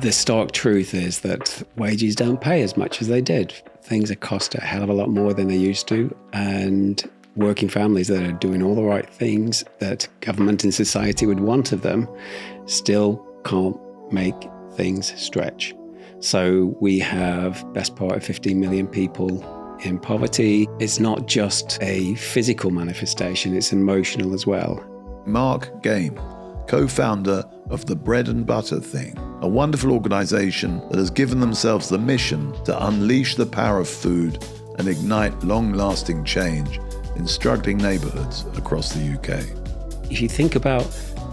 The stark truth is that wages don't pay as much as they did. Things are cost a hell of a lot more than they used to, and working families that are doing all the right things that government and society would want of them still can't make things stretch. So we have best part of 15 million people in poverty. It's not just a physical manifestation, it's emotional as well. Mark Game, co-founder of The Bread and Butter Thing, a wonderful organisation that has given themselves the mission to unleash the power of food and ignite long-lasting change in struggling neighbourhoods across the UK. If you think about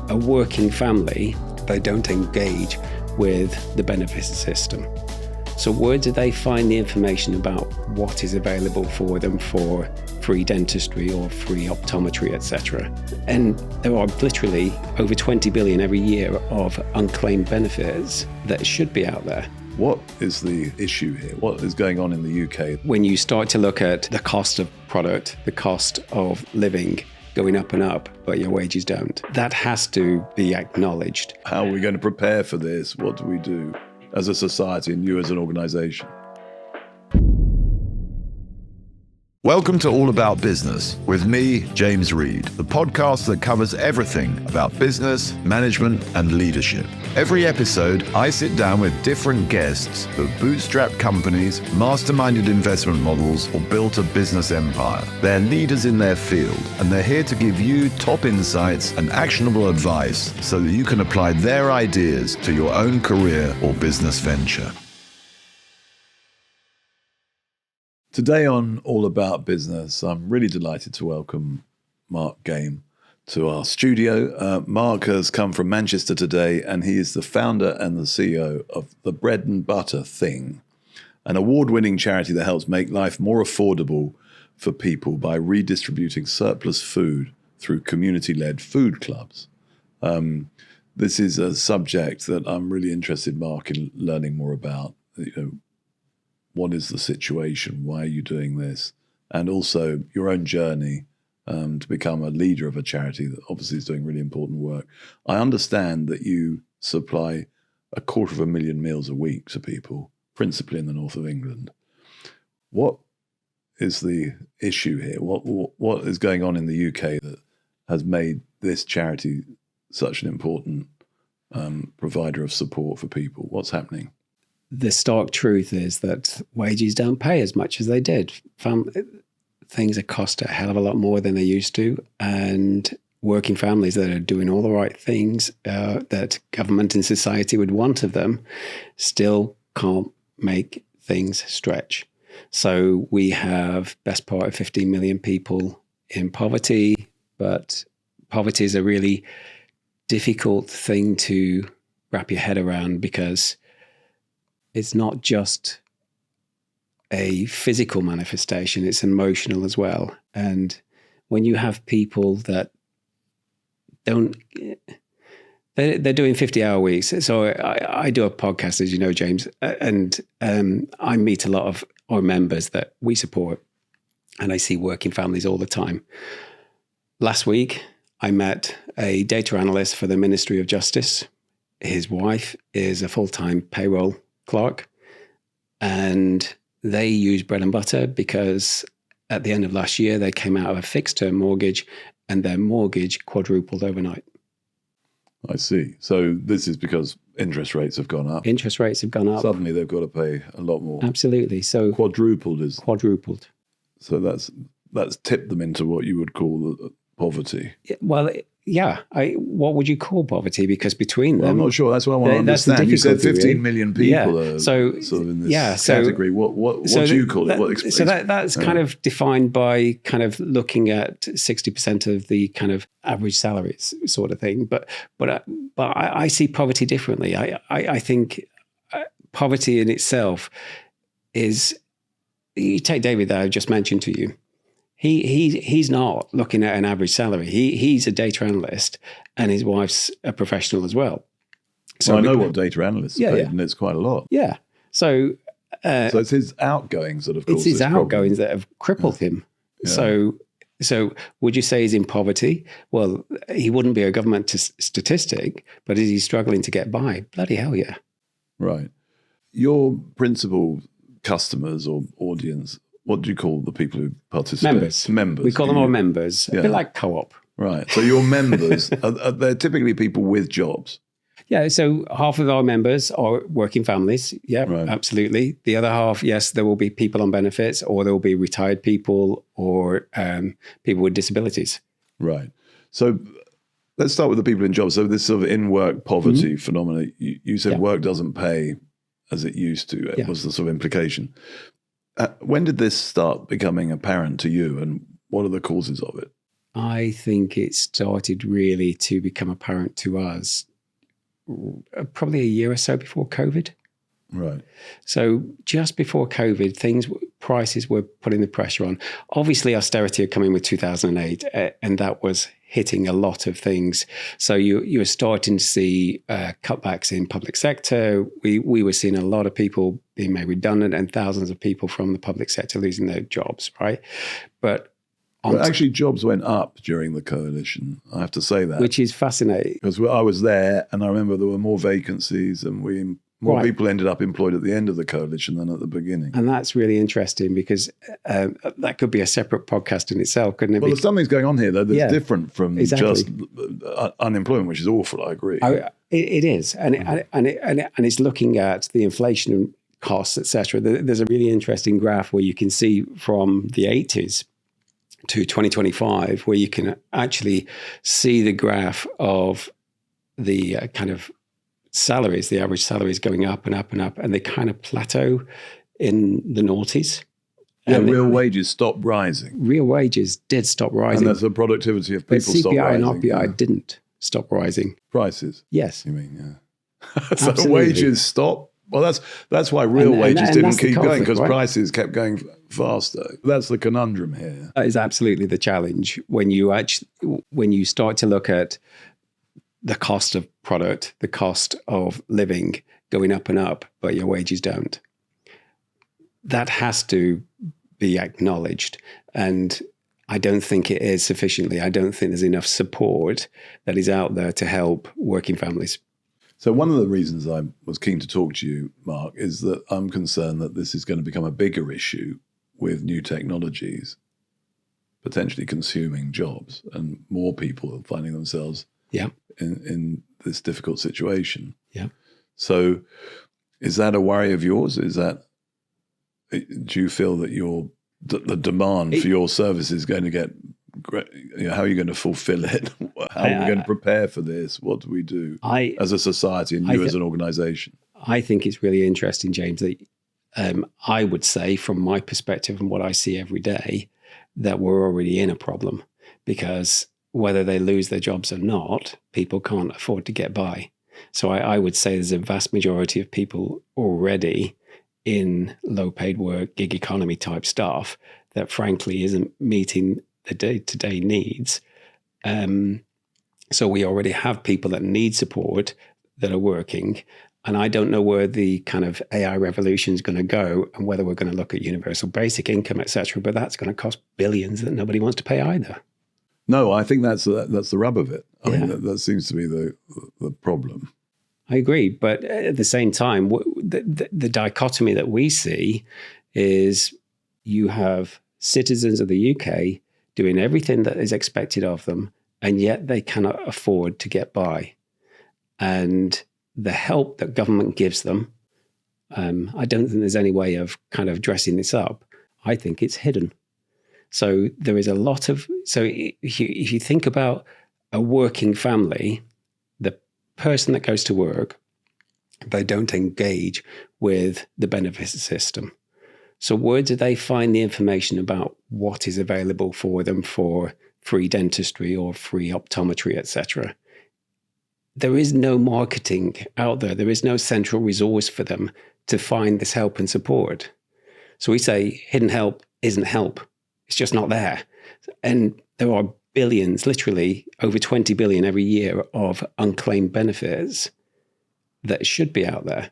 a working family, they don't engage with the benefits system. So where do they find the information about what is available for them for free dentistry or free optometry, etc.? And there are literally over 20 billion every year of unclaimed benefits that should be out there. What is the issue here? What is going on in the UK? When you start to look at the cost of product, the cost of living going up and up, but your wages don't, that has to be acknowledged. How are we going to prepare for this? What do we do as a society and you as an organisation? Welcome to All About Business with me, James Reed, the podcast that covers everything about business, management, and leadership. Every episode, I sit down with different guests who have bootstrapped companies, masterminded investment models, or built a business empire. They're leaders in their field, and they're here to give you top insights and actionable advice so that you can apply their ideas to your own career or business venture. Today on All About Business, I'm really delighted to welcome Mark Game to our studio. Mark has come from Manchester today, and he is the founder and the CEO of The Bread and Butter Thing, an award-winning charity that helps make life more affordable for people by redistributing surplus food through community-led food clubs. This is a subject that I'm really interested, Mark, in learning more about. What is the situation? Why are you doing this? And also your own journey to become a leader of a charity that obviously is doing really important work. I understand that you supply 250,000 meals a week to people, principally in the north of England. What is the issue here? What is going on in the UK that has made this charity such an important provider of support for people? What's happening? The stark truth is that wages don't pay as much as they did. Things are cost a hell of a lot more than they used to, and working families that are doing all the right things that government and society would want of them still can't make things stretch. So we have best part of 15 million people in poverty, but poverty is a really difficult thing to wrap your head around because it's not just a physical manifestation, it's emotional as well. And when you have people that they're doing 50-hour weeks. So I do a podcast, as you know, James, and I meet a lot of our members that we support, and I see working families all the time. Last week, I met a data analyst for the Ministry of Justice. His wife is a full-time payroll clerk, and they use bread and butter because at the end of last year they came out of a fixed term mortgage and their mortgage quadrupled overnight. I see. So this is because interest rates have gone up. Interest rates have gone up. Suddenly they've got to pay a lot more. Absolutely. So quadrupled. So that's tipped them into what you would call poverty. Well, yeah. What would you call poverty? Because between them, I'm not sure. That's what I want to understand. You said 15 million people are sort of in this category. What do you call it? That's kind of defined by kind of looking at 60% of the kind of average salaries sort of thing. But I see poverty differently. I think poverty in itself is, you take David that I just mentioned to you. He's not looking at an average salary. He's a data analyst, and his wife's a professional as well. So I know what data analysts are paid, and it's quite a lot. Yeah. So it's his outgoings that have caused it's his this outgoings problem that have crippled him. Yeah. So would you say he's in poverty? Well, he wouldn't be a government statistic, but is he struggling to get by? Bloody hell, yeah. Right. Your principal customers or audience, what do you call the people who participate? Members. We call them our members. A bit like co-op. Right. So your members, they're typically people with jobs. Yeah, so half of our members are working families. Yeah, Right. absolutely. The other half, yes, there will be people on benefits, or there will be retired people, or people with disabilities. Right. So let's start with the people in jobs. So this sort of in-work poverty phenomenon, you said work doesn't pay as it used to. It was the sort of implication. When did this start becoming apparent to you, and what are the causes of it? I think it started really to become apparent to us probably a year or so before COVID. Right. So just before COVID, prices were putting the pressure on. Obviously, austerity had come in with 2008, and that was hitting a lot of things. So you were starting to see cutbacks in public sector. We were seeing a lot of people being made redundant and thousands of people from the public sector losing their jobs, right? But actually, jobs went up during the coalition. I have to say that. Which is fascinating. Because I was there, and I remember there were more vacancies, and more people ended up employed at the end of the coalition than at the beginning. And that's really interesting, because that could be a separate podcast in itself, couldn't it? Well, there's something's going on here, though, that's different from just unemployment, which is awful, I agree. It is. And it's looking at the inflation costs, etc. There's a really interesting graph where you can see from the 80s to 2025, where you can actually see the graph of the kind of salaries, the average salaries going up and up and up, and they kind of plateau in the noughties. Yeah, real wages stopped rising. Real wages did stop rising. And that's the productivity of people stopped CPI rising. and RPI didn't stop rising. Prices? Yes. You mean, yeah. So wages stopped? Well, that's why real wages didn't keep going, because prices kept going faster. That's the conundrum here. That is absolutely the challenge when you start to look at the cost of product, the cost of living going up and up, but your wages don't. That has to be acknowledged. And I don't think it is sufficiently. I don't think there's enough support that is out there to help working families. So one of the reasons I was keen to talk to you, Mark, is that I'm concerned that this is going to become a bigger issue with new technologies potentially consuming jobs and more people finding themselves in this difficult situation. Yeah. So is that a worry of yours? Do you feel that the demand for your service is going to get great? How are you going to fulfill it? How are we going to prepare for this? What do we do as a society and you as an organization? I think it's really interesting, James, that I would say from my perspective and what I see every day, that we're already in a problem, because whether they lose their jobs or not, people can't afford to get by. So I would say there's a vast majority of people already in low-paid work, gig economy type stuff that frankly isn't meeting the day-to-day needs. So we already have people that need support that are working. And I don't know where the kind of AI revolution is going to go and whether we're going to look at universal basic income, et cetera, but that's going to cost billions that nobody wants to pay either. No, I think that's the rub of it. I mean, that seems to be the problem. I agree. But at the same time, the dichotomy that we see is you have citizens of the UK doing everything that is expected of them, and yet they cannot afford to get by. And the help that government gives them, I don't think there's any way of kind of dressing this up. I think it's hidden. So there is a lot of, so if you think about a working family, the person that goes to work, they don't engage with the benefits system. So where do they find the information about what is available for them for free dentistry or free optometry, etc.? There is no marketing out there. There is no central resource for them to find this help and support. So we say hidden help isn't help. It's just not there. And there are billions, literally over 20 billion every year of unclaimed benefits that should be out there.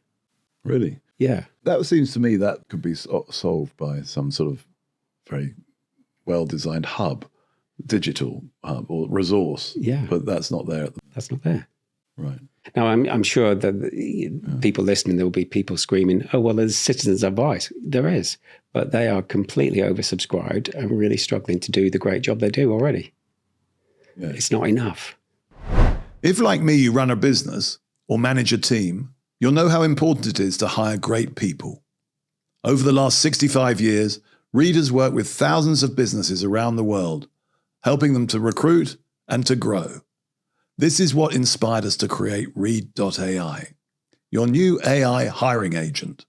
Really? Yeah. That seems to me that could be solved by some sort of very well-designed hub, digital hub or resource. Yeah. But that's not there. That's not there. Right. Now, I'm sure that people listening, there will be people screaming, oh, well, there's citizens advice. There is, but they are completely oversubscribed and really struggling to do the great job they do already. Yeah. It's not enough. If, like me, you run a business or manage a team, you'll know how important it is to hire great people. Over the last 65 years, Reed has worked with thousands of businesses around the world, helping them to recruit and to grow. This is what inspired us to create Reed.ai, your new AI hiring agent.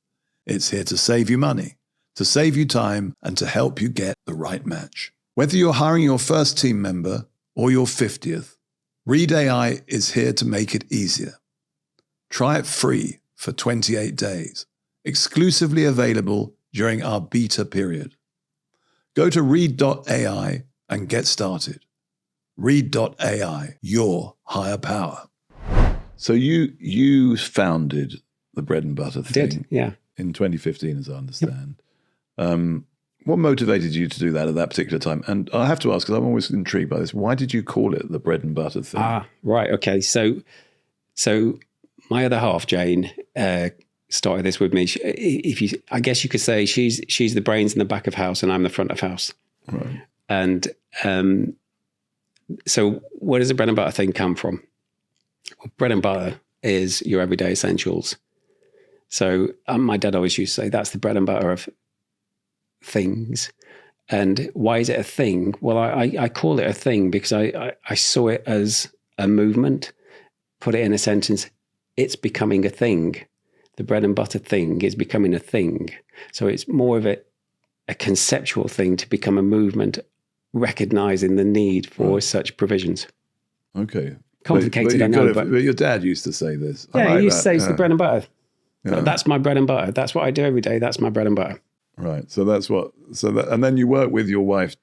It's here to save you money, to save you time, and to help you get the right match. Whether you're hiring your first team member or your 50th, Reed AI is here to make it easier. Try it free for 28 days, exclusively available during our beta period. Go to Reed.ai and get started. Reed.ai, your higher power. So you founded the bread and butter thing. Did, yeah. In 2015, as I understand. What motivated you to do that at that particular time? And I have to ask, because I'm always intrigued by this, why did you call it the bread and butter thing? Right. Okay. So my other half, Jane, started this with me. I guess you could say she's the brains in the back of house and I'm the front of house. Right. And so where does the bread and butter thing come from? Well, bread and butter is your everyday essentials. So my dad always used to say, that's the bread and butter of things. And why is it a thing? Well, I call it a thing because I saw it as a movement. Put it in a sentence, it's becoming a thing. The bread and butter thing is becoming a thing. So it's more of a conceptual thing to become a movement, recognizing the need for such provisions. Okay. Complicated, I know. But your dad used to say this. Yeah, he used to say it's the bread and butter. Yeah. That's my bread and butter. That's what I do every day. That's my bread and butter. Right. So and then you work with your wife,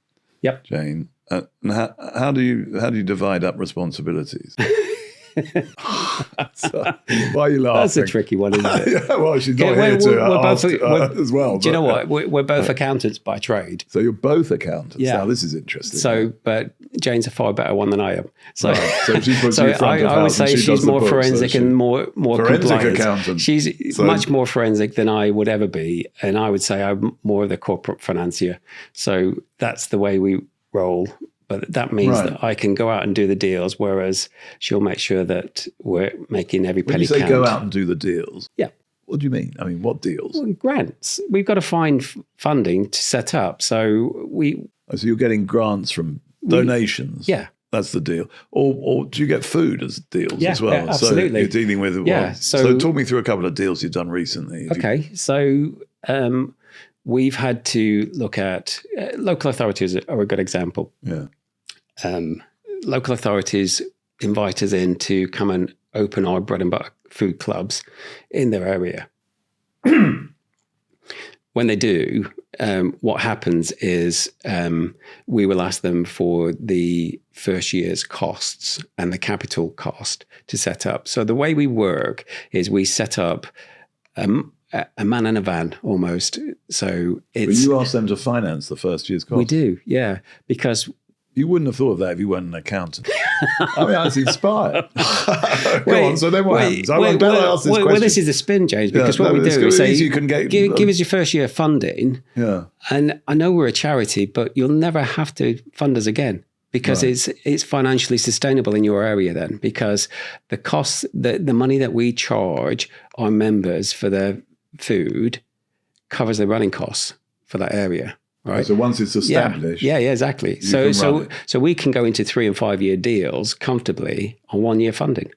Yep. Jane. And how do you divide up responsibilities? Why are you laughing? That's a tricky one, isn't it? Yeah, well, she's not here to ask as well. Do you know what? We're both accountants by trade. So you're both accountants. Yeah. Now, this is interesting. So, but Jane's a far better one than I am. So, right. So she puts you front of I would house and say she she's does the more books, forensic and more forensic compliant. accountant. She's much more forensic than I would ever be. And I would say I'm more of the corporate financier. So that's the way we roll. But that means that I can go out and do the deals, whereas she'll make sure that we're making every penny count. When you say go out and do the deals, yeah. What do you mean? I mean, what deals? Well, grants. We've got to find funding to set up. So So you're getting grants from donations? Yeah. That's the deal. Or do you get food as deals as well? Yeah, absolutely. So you're dealing with So talk me through a couple of deals you've done recently. So we've had to look at local authorities are a good example. Yeah. Local authorities invite us in to come and open our bread and butter food clubs in their area. When they do, what happens is we will ask them for the first year's costs and the capital cost to set up. So the way we work is we set up a man in a van almost. So But you ask them to finance the first year's cost. We do, yeah, because you wouldn't have thought of that if you weren't an accountant. I mean, I was inspired. Go on. So then what happens? I better ask this question. Well, this is the spin, James, because what we do is say, you can give us your first year funding. Yeah. And I know we're a charity, but you'll never have to fund us again because it's financially sustainable in your area then, because the costs, the money that we charge our members for their food covers the running costs for that area. Right. So once it's established, yeah, exactly. So we can go into 3 and 5 year deals comfortably on 1 year funding.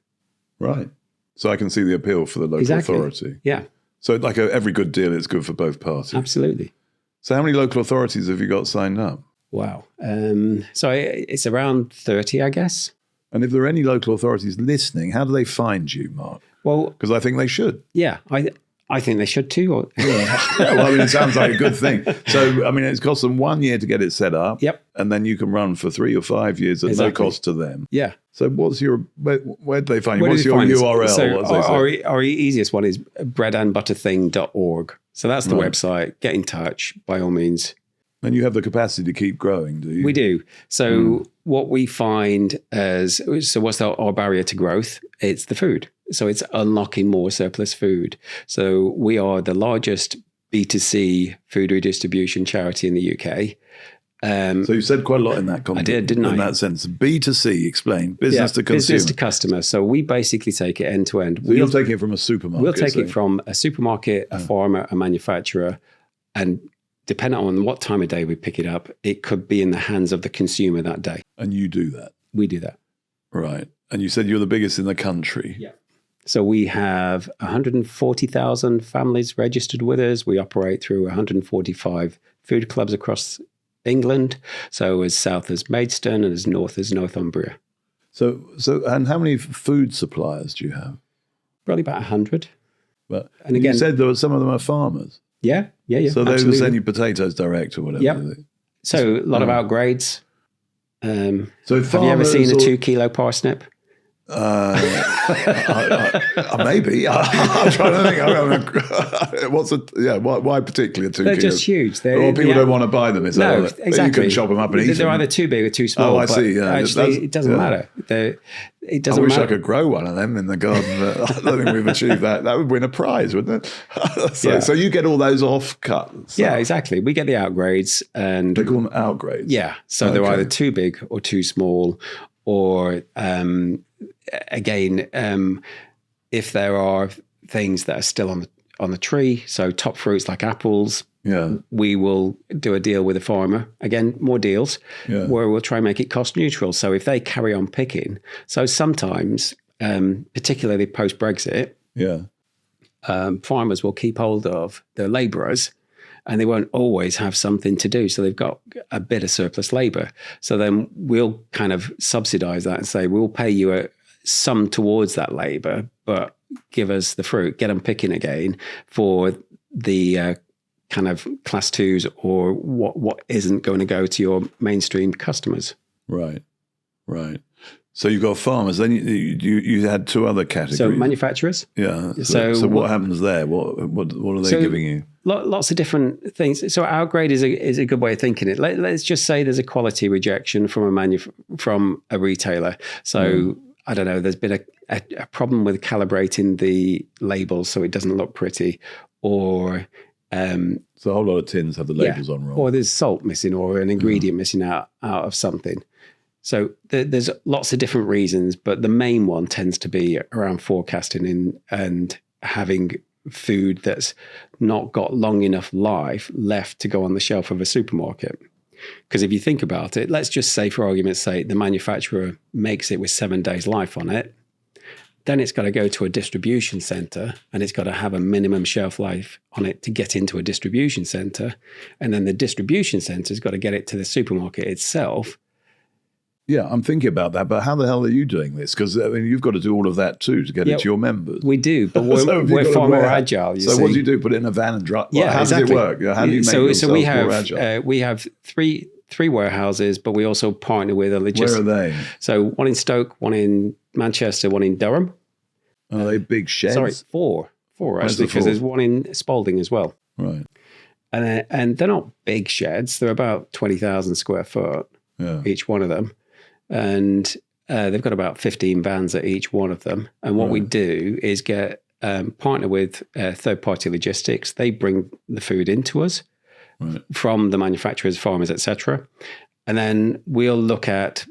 Right. So I can see the appeal for the local authority. Yeah. So like every good deal, it's good for both parties. Absolutely. So how many local authorities have you got signed up? Wow. So it's around 30, I guess. And if there are any local authorities listening, how do they find you, Mark? Well, because I think they should. Yeah, I think they should too. Well, I mean, it sounds like a good thing. So, I mean, it's cost them 1 year to get it set up. Yep. And then you can run for 3 or 5 years at no cost to them. Yeah. So what's your, where do they find you? What's your URL? So our easiest one is breadandbutterthing.org. So that's the website. Get in touch by all means. And you have the capacity to keep growing, do you? We do. So what we find what's our barrier to growth? It's the food. So it's unlocking more surplus food. So we are the largest B2C food redistribution charity in the UK. So you said quite a lot in that context. I did, didn't I? In that sense. B2C, explain. Business to consumer. Business to customer. So we basically take it end to end. So you're taking it from a supermarket. We'll take it from a supermarket, a farmer, a manufacturer, and depending on what time of day we pick it up, it could be in the hands of the consumer that day. And you do that? We do that. Right. And you said you're the biggest in the country. Yeah. So we have 140,000 families registered with us. We operate through 145 food clubs across England. So as south as Maidstone and as north as Northumbria. So, and how many food suppliers do you have? Probably about 100. But and again, you said some of them are farmers. Yeah. So they will send you potatoes direct or whatever. Yeah. So a lot of outgrades. So have you ever seen a 2 kilo parsnip? Maybe. I'm trying to think. Why particularly a 2 They're kilo? Just huge. Or people don't want to buy them. No, exactly. You can chop them up and eat them. They're either too big or too small. Oh, I see. Yeah. Actually, it doesn't matter. It doesn't I wish matter. I could grow one of them in the garden, but I don't think we've achieved that. That would win a prize, wouldn't it? So you get all those off-cuts. Yeah, exactly. We get the outgrades. And they call them outgrades? Yeah. So they're either too big or too small, or if there are things that are still on the tree, so top fruits like apples, we will do a deal with a farmer. Again, more deals where we'll try and make it cost neutral. So if they carry on picking, so sometimes, particularly post-Brexit, farmers will keep hold of their labourers, and they won't always have something to do. So they've got a bit of surplus labour. So then we'll kind of subsidise that and say, we'll pay you some towards that labour, but give us the fruit, get them picking again for the kind of class twos or what isn't going to go to your mainstream customers. Right. So you've got farmers. Then you had two other categories. So manufacturers. Yeah. So what happens there? What are they giving you? Lots of different things. So our grade is a good way of thinking it. Let's just say there's a quality rejection from a retailer. So I don't know. There's been a problem with calibrating the labels so it doesn't look pretty, or so a whole lot of tins have the labels on wrong, or there's salt missing, or an ingredient missing out of something. So there's lots of different reasons, but the main one tends to be around forecasting and having food that's not got long enough life left to go on the shelf of a supermarket. Because if you think about it, let's just say, for argument's sake, the manufacturer makes it with 7 days life on it. Then it's got to go to a distribution center, and it's got to have a minimum shelf life on it to get into a distribution center. And then the distribution center's got to get it to the supermarket itself. Yeah, I'm thinking about that, but how the hell are you doing this? Because you've got to do all of that too to get it to your members. We do, but we're far more agile. So what do you do? Put it in a van and drive? Yeah, how does it work? How do you make yourself more agile? We have three warehouses, but we also partner with a logistics. Where are they? So one in Stoke, one in Manchester, one in Durham. Are they big sheds? Sorry, four actually, because there's one in Spalding as well. Right. And they're not big sheds. They're about 20,000 square foot, each one of them. And they've got about 15 vans at each one of them. And what we do is get partner with third-party logistics. They bring the food into us from the manufacturers, farmers, etc. And then we'll look at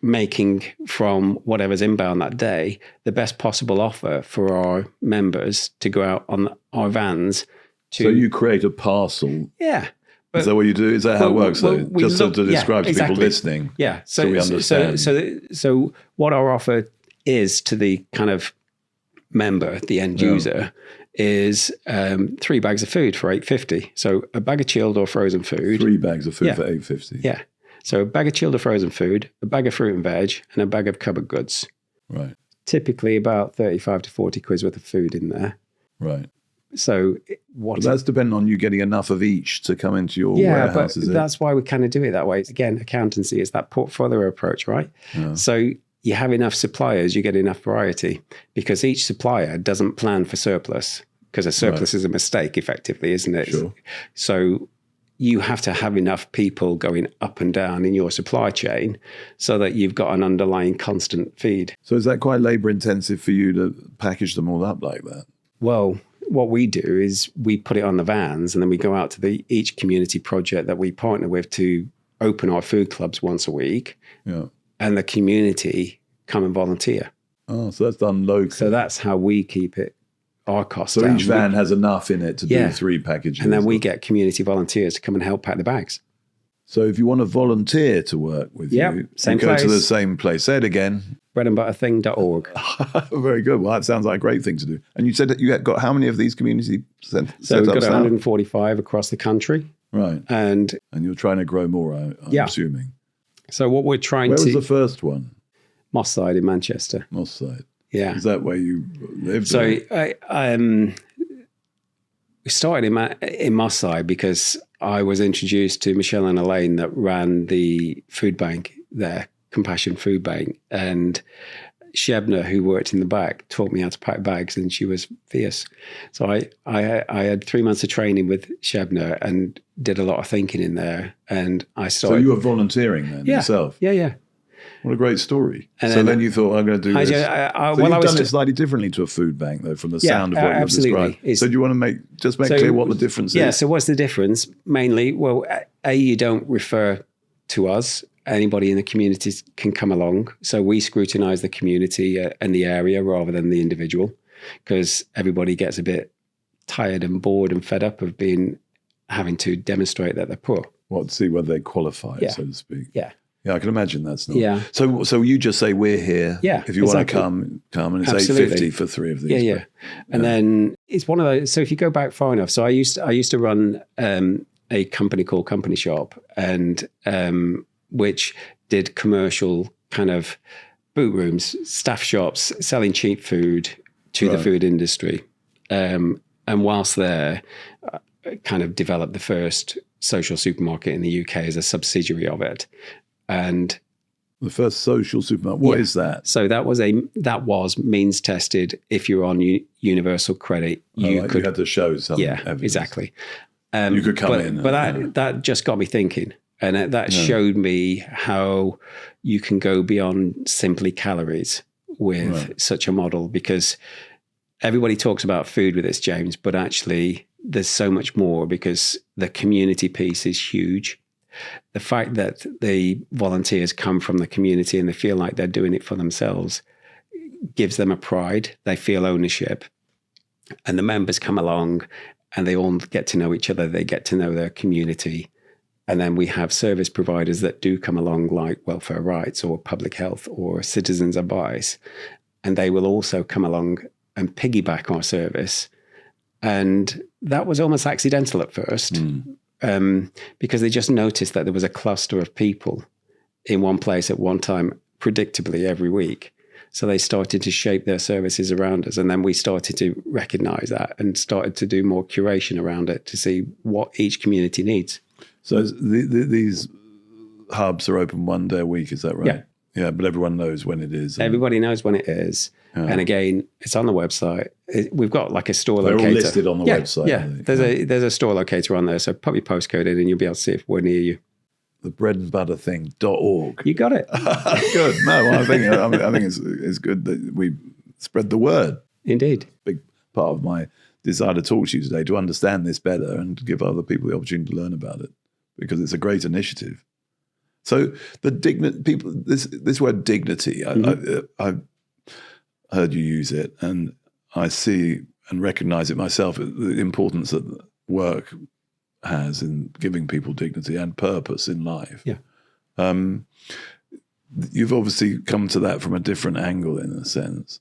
making from whatever's inbound that day the best possible offer for our members to go out on our vans. So you create a parcel. Yeah. Is that what you do? Is that how it works? Just to describe to people listening. Yeah. So we understand. So what our offer is to the kind of member, the end user, is 3 bags of food for $8.50. So a bag of chilled or frozen food. 3 bags of food for $8.50. Yeah. So a bag of chilled or frozen food, a bag of fruit and veg, and a bag of cupboard goods. Right. Typically about 35 to 40 quid worth of food in there. Right. So but that's dependent on you getting enough of each to come into your warehouse, but that's why we kind of do it that way. Again, accountancy is that portfolio approach, right? Yeah. So you have enough suppliers, you get enough variety, because each supplier doesn't plan for surplus, because a surplus is a mistake, effectively, isn't it? Sure. So you have to have enough people going up and down in your supply chain so that you've got an underlying constant feed. So is that quite labor intensive for you to package them all up like that? Well, what we do is we put it on the vans, and then we go out to each community project that we partner with to open our food clubs once a week. Yeah. And the community come and volunteer. Oh, so that's done locally. So that's how we keep our costs So down. each van has enough in it to do 3 packages. And then we get community volunteers to come and help pack the bags. So if you want to volunteer to work with you, same go place. to the same place. Say it again. breadandbutterthing.org. Very good. Well, that sounds like a great thing to do. And you said that you had got how many of these community centers? So we've got 145 across the country. Right. And you're trying to grow more, I'm assuming. So what we're trying Where to... was the first one? Moss Side in Manchester. Moss Side. Yeah. Is that where you lived? So we started in Moss Side because I was introduced to Michelle and Elaine that ran the food bank there, Compassion Food Bank. And Shebna, who worked in the back, taught me how to pack bags, and she was fierce. So I had 3 months of training with Shebna and did a lot of thinking in there. And I started... So you were volunteering then yourself? Yeah. What a great story. And so then you thought, I'm going to do this. You've done it slightly differently to a food bank, though, from the sound of what you've described. So do you want to make clear what the difference is? Yeah, so what's the difference? Mainly, well, you don't refer to us. Anybody in the community can come along. So we scrutinize the community and the area rather than the individual, because everybody gets a bit tired and bored and fed up of having to demonstrate that they're poor. Well, to see whether they qualify, so to speak. Yeah. Yeah, I can imagine that's not. Yeah. So you just say we're here. Yeah. If you want to come, and it's $8.50 for 3 of these. Yeah. And then it's one of those. So if you go back far enough, so I used to run a company called Company Shop, and which did commercial kind of boot rooms, staff shops, selling cheap food to the food industry. And whilst there, kind of developed the first social supermarket in the UK as a subsidiary of it. And the first social supermarket, what is that? So that was means tested. If you're on universal credit, you had to show some evidence. Exactly. You could come in. But that just got me thinking. And that showed me how you can go beyond simply calories with such a model, because everybody talks about food with this, James, but actually there's so much more, because the community piece is huge. The fact that the volunteers come from the community and they feel like they're doing it for themselves gives them a pride. They feel ownership. And the members come along and they all get to know each other. They get to know their community. And then we have service providers that do come along, like Welfare Rights or Public Health or Citizens Advice. And they will also come along and piggyback our service. And that was almost accidental at first. Because they just noticed that there was a cluster of people in one place at one time, predictably every week. So they started to shape their services around us. And then we started to recognize that and started to do more curation around it to see what each community needs. So these hubs are open 1 day a week, is that right? Yeah. Yeah, but everyone knows when it is. Everybody knows when it is. Yeah. And again, it's on the website. We've got like a store locator. They're all listed on the website. Yeah, there's a store locator on there. So put your postcode in and you'll be able to see if we're near you. The breadandbutterthing.org. You got it. Good. No, I think it's good that we spread the word. Indeed. Big part of my desire to talk to you today, to understand this better and give other people the opportunity to learn about it, because it's a great initiative. So this word dignity, I heard you use it, and I see and recognize it myself, the importance that work has in giving people dignity and purpose in life. Yeah. You've obviously come to that from a different angle in a sense,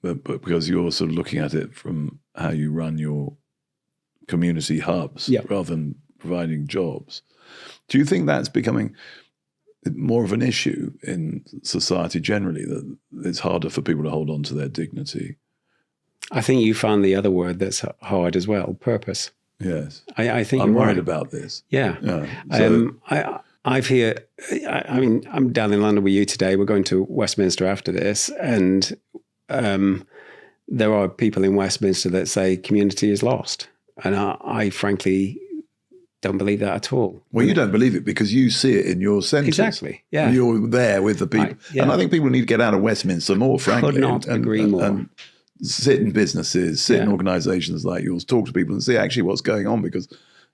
but because you're sort of looking at it from how you run your community hubs rather than providing jobs. Do you think that's becoming more of an issue in society generally, that it's harder for people to hold on to their dignity? I think you found the other word that's hard as well, purpose. Yes. I think I'm you're worried right about this. Yeah. So, I'm down in London with you today. We're going to Westminster after this. And there are people in Westminster that say community is lost. And I frankly don't believe that at all. Well, you don't believe it because you see it in your centres. Exactly, yeah. You're there with the people. And I think people need to get out of Westminster more, frankly. Could not agree more. And sit in businesses, sit in organisations like yours, talk to people and see actually what's going on, because,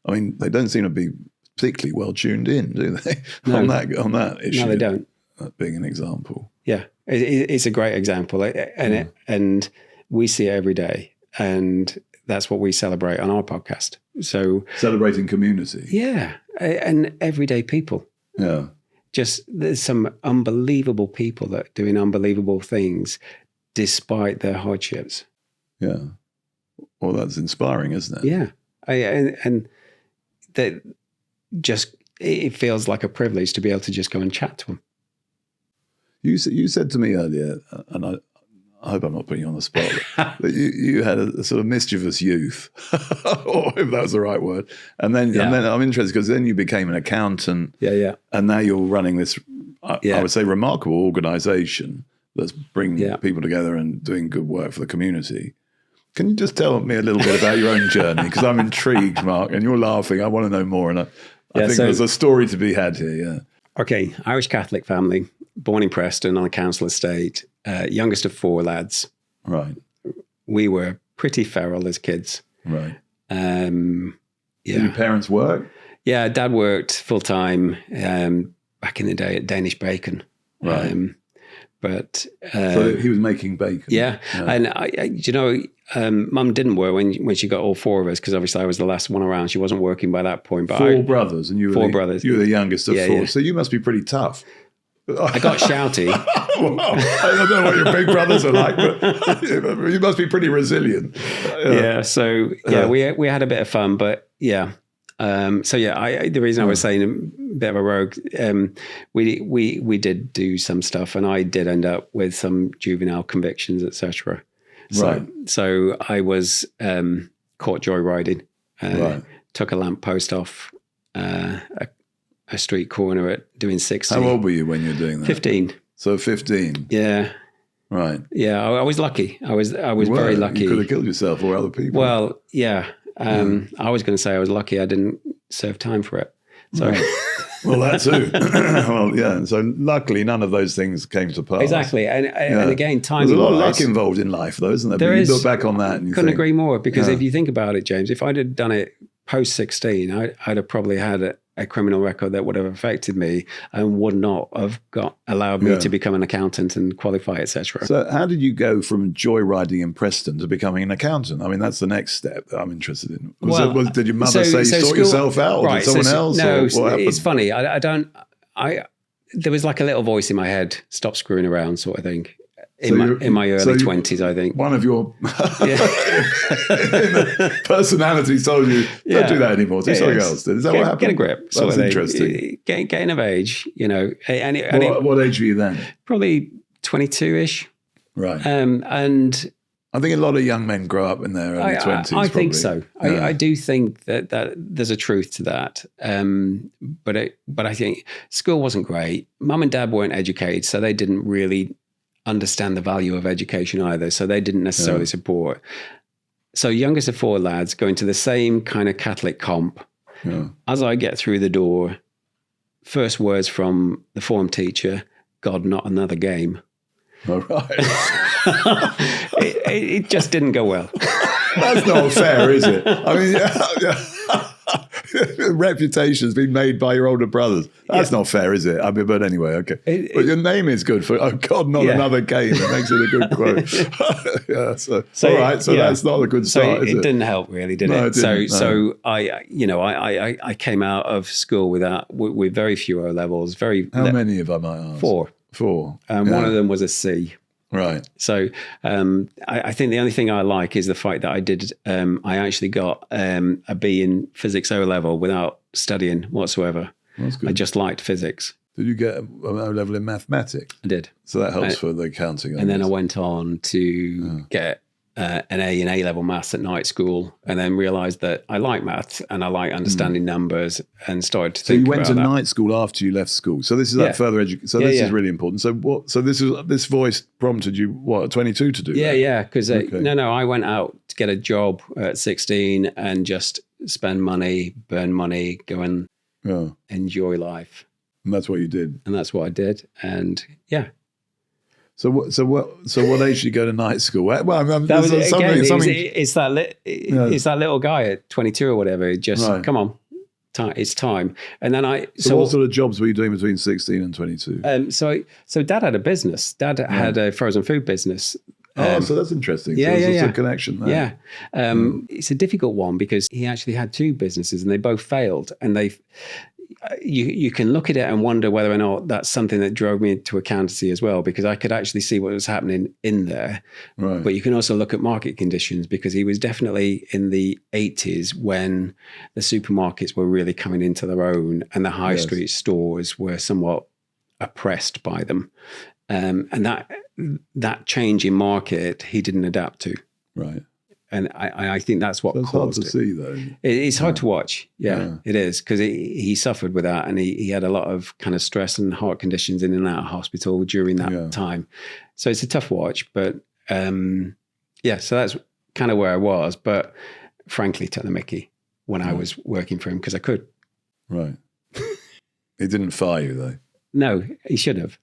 I mean, they don't seem to be particularly well tuned in, do they, on that issue? No, they don't. That being an example. Yeah, it's a great example. And we see it every day. And that's what we celebrate on our podcast. So celebrating community. Yeah, and everyday people. Yeah. Just there's some unbelievable people that are doing unbelievable things despite their hardships. Yeah. Well, that's inspiring, isn't it? Yeah. And that just, it feels like a privilege to be able to just go and chat to them. You said to me earlier, and I hope I'm not putting you on the spot, that you had a sort of mischievous youth, or if that's the right word. And then I'm interested because then you became an accountant. Yeah. And now you're running this, I would say, remarkable organisation that's bringing people together and doing good work for the community. Can you just tell me a little bit about your own journey? Because I'm intrigued, Mark, and you're laughing. I want to know more. And I think there's a story to be had here, yeah. Okay, Irish Catholic family, born in Preston on a council estate, youngest of 4 lads. Right. We were pretty feral as kids. Right. Yeah. Did your parents work? Yeah, Dad worked full-time back in the day at Danish Bacon. Right. But so he was making bacon. Yeah. And Mum didn't work when she got all 4 of us, because obviously I was the last one around. She wasn't working by that point. But 4 brothers, and you were 4 brothers. You were the youngest of 4. Yeah. So you must be pretty tough. I got shouty. Well, I don't know what your big brothers are like, but you must be pretty resilient. Yeah. So we had a bit of fun, but yeah. The reason I was saying a bit of a rogue, we did do some stuff, and I did end up with some juvenile convictions, etc. Right. So I was caught joyriding. Took a lamppost off a street corner at doing 60. How old were you when you were doing that? 15. So 15. Yeah. Right. Yeah, I was lucky. I was very lucky. You could have killed yourself or other people. Well, yeah. I was going to say I was lucky I didn't serve time for it. So, well, that too. Well, yeah. So luckily, none of those things came to pass. Exactly. And again, time. There's a lot of luck involved in life, though, isn't there? There is. You look back on that and you couldn't agree more. Because if you think about it, James, if I'd have done it post 16, I'd have probably had a criminal record that would have affected me and would not have allowed me to become an accountant and qualify, etc. So how did you go from joyriding in Preston to becoming an accountant? I mean, that's the next step that I'm interested in. Did your mother say sort yourself out, or did someone else? No, it's funny. There was like a little voice in my head, stop screwing around sort of thing. In my early 20s, I think. One of your personalities told you, don't do that anymore. Do something else. Is that what happened? Get a grip. That's interesting. Getting of age, What age were you then? Probably 22-ish. Right. And I think a lot of young men grow up in their early 20s. I think so. Yeah. I do think that there's a truth to that. But I think school wasn't great. Mum and Dad weren't educated, so they didn't really understand the value of education either. So they didn't necessarily support. So youngest of 4 lads going to the same kind of Catholic comp. Yeah. As I get through the door, first words from the form teacher, God, not another game. All right. it just didn't go well. That's not fair, is it? I mean, reputation's been made by your older brothers. That's not fair, is it? I mean, but anyway, okay. But your name is good for, oh God, not another game. It makes it a good quote. So all right. So that's not a good start, is it? It didn't help really, did it? So I came out of school with very few O levels. How many, if I might ask? 4. 4. One of them was a C. Right. So I think the only thing I like is the fact that I actually got a B in physics O level without studying whatsoever. That's good. I just liked physics. Did you get an O level in mathematics? I did. So that helps for the accounting. And then I went on to get an A in A-level maths at night school, and then realised that I like maths and I like understanding numbers, and started to think about that. So you went to night school after you left school. So this is like further education. So this is really important. So what? So this voice prompted you, what, at 22 to do that? Yeah, because I went out to get a job at 16 and just spend money, burn money, go and Yeah. enjoy life. And that's what you did. And that's what I did. And yeah. So what age did you go to night school? Well, That was there's again, something. it's that little guy at 22 or whatever. Just Right. come on, it's time. And then So what sort of jobs were you doing between 16 and 22? So Dad had a business. Dad had a frozen food business. So that's interesting. Yeah, so there's yeah. a connection there. Yeah. It's a difficult one because he actually had two businesses and they both failed. And you can look at it and wonder whether or not that's something that drove me into accountancy as well, because I could actually see what was happening in there. Right. But you can also look at market conditions, because he was definitely in the 80s when the supermarkets were really coming into their own and the high street stores were somewhat oppressed by them. And that change in market, he didn't adapt to. Right. And I think that's what It's hard caused to it. see, though. It's hard to watch. Yeah, it is, because he suffered with that, and he had a lot of kind of stress and heart conditions in and out of hospital during that time. So it's a tough watch, but so that's kind of where I was. But frankly, took the mickey when I was working for him because I could. Right. He didn't fire you, though. No, he should have.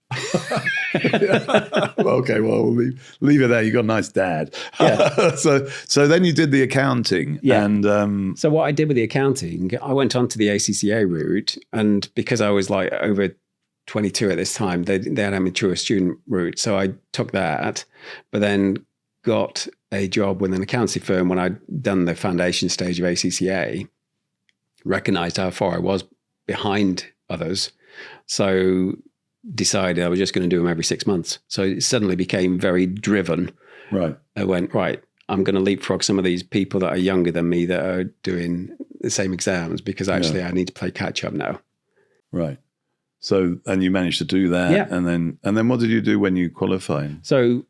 Well, okay, well, we'll leave it there. You got a nice dad. Yeah. So then you did the accounting. Yeah. And So what I did with the accounting, I went on to the ACCA route, and because I was like over 22 at this time, they had a mature student route. So I took that, but then got a job with an accountancy firm when I'd done the foundation stage of ACCA, recognized how far I was behind others. So decided I was just going to do them every 6 months. So it suddenly became very driven. right. I went, right, I'm going to leapfrog some of these people that are younger than me that are doing the same exams, because actually I need to play catch up now. Right. So, and you managed to do that. Yeah. And then what did you do when you qualified? So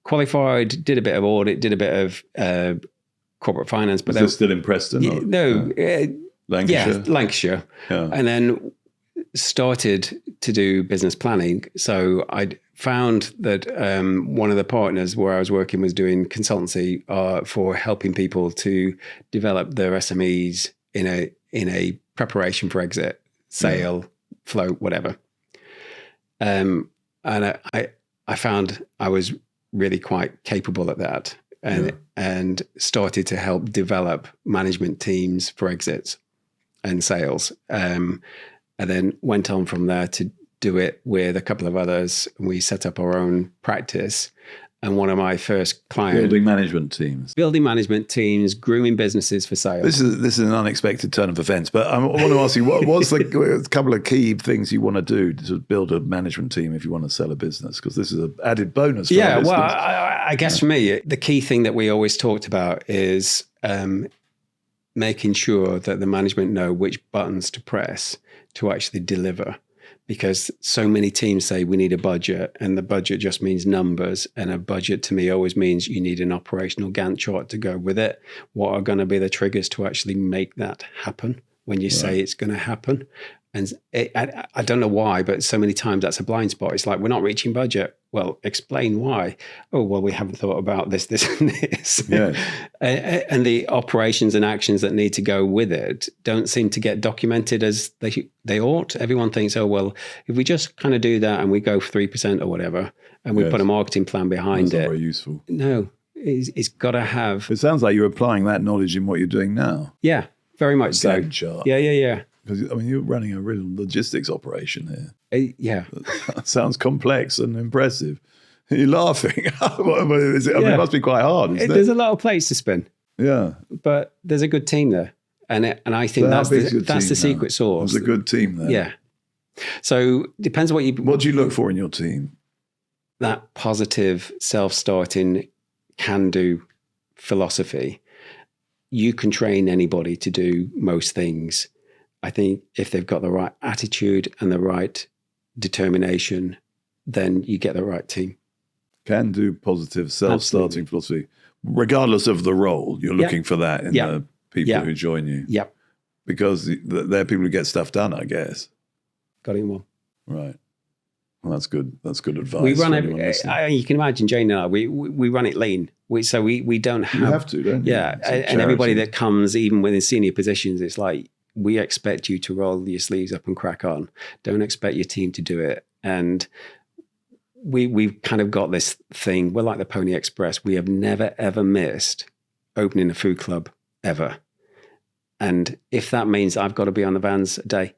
qualified, did a bit of audit, did a bit of corporate finance. But Was this still in Preston? Lancashire? Yeah, Lancashire. Yeah. And then started to do business planning. So I'd found that one of the partners where I was working was doing consultancy for helping people to develop their SMEs in a preparation for exit, sale, float, whatever. And I found I was really quite capable at that, and started to help develop management teams for exits and sales. And then went on from there to do it with a couple of others. We set up our own practice. And one of my first clients... Building management teams. Building management teams, grooming businesses for sales. This is an unexpected turn of events, but I want to ask you, what's a couple of key things you want to do to build a management team if you want to sell a business? Because this is an added bonus for our well, listeners. I guess for me, the key thing that we always talked about is making sure that the management know which buttons to press to actually deliver, because so many teams say we need a budget, and the budget just means numbers, and a budget to me always means you need an operational Gantt chart to go with it. What are going to be the triggers to actually make that happen when you say it's going to happen? And I don't know why, but so many times that's a blind spot. It's like, we're not reaching budget. Well, explain why. Oh, well, we haven't thought about this, and this. Yeah. And the operations and actions that need to go with it don't seem to get documented as they ought. Everyone thinks, oh, well, if we just kind of do that and we go 3% or whatever, and we put a marketing plan behind That's it. not very useful. No, it's got to have. It sounds like you're applying that knowledge in what you're doing now. Yeah, very much so. Gantt chart. Yeah. Because, I mean, you're running a real logistics operation here. Yeah. That sounds complex and impressive. You're laughing. It must be quite hard, isn't it? There's a lot of plates to spin. Yeah. But there's a good team there. And I think So that's how big's your the team secret now? sauce. There's a good team there. Yeah. So depends what do you look for in your team? That positive, self-starting, can-do philosophy. You can train anybody to do most things. I think if they've got the right attitude and the right determination, then you get the right team. Can do positive, self-starting philosophy. Regardless of the role, you're looking for that in the people who join you. Yep. Because they're people who get stuff done, I guess. Got it in one. Right. Well, that's good. That's good advice. We run for it. anyone listening. You can imagine Jane and I. We run it lean. We don't have. You have to, don't you? Yeah, It's a and everybody charity. that comes, even within senior positions, it's like we expect you to roll your sleeves up and crack on. Don't expect your team to do it. And we've kind of got this thing. We're like the Pony Express. We have never ever missed opening a food club ever. And if that means I've got to be on the vans a day,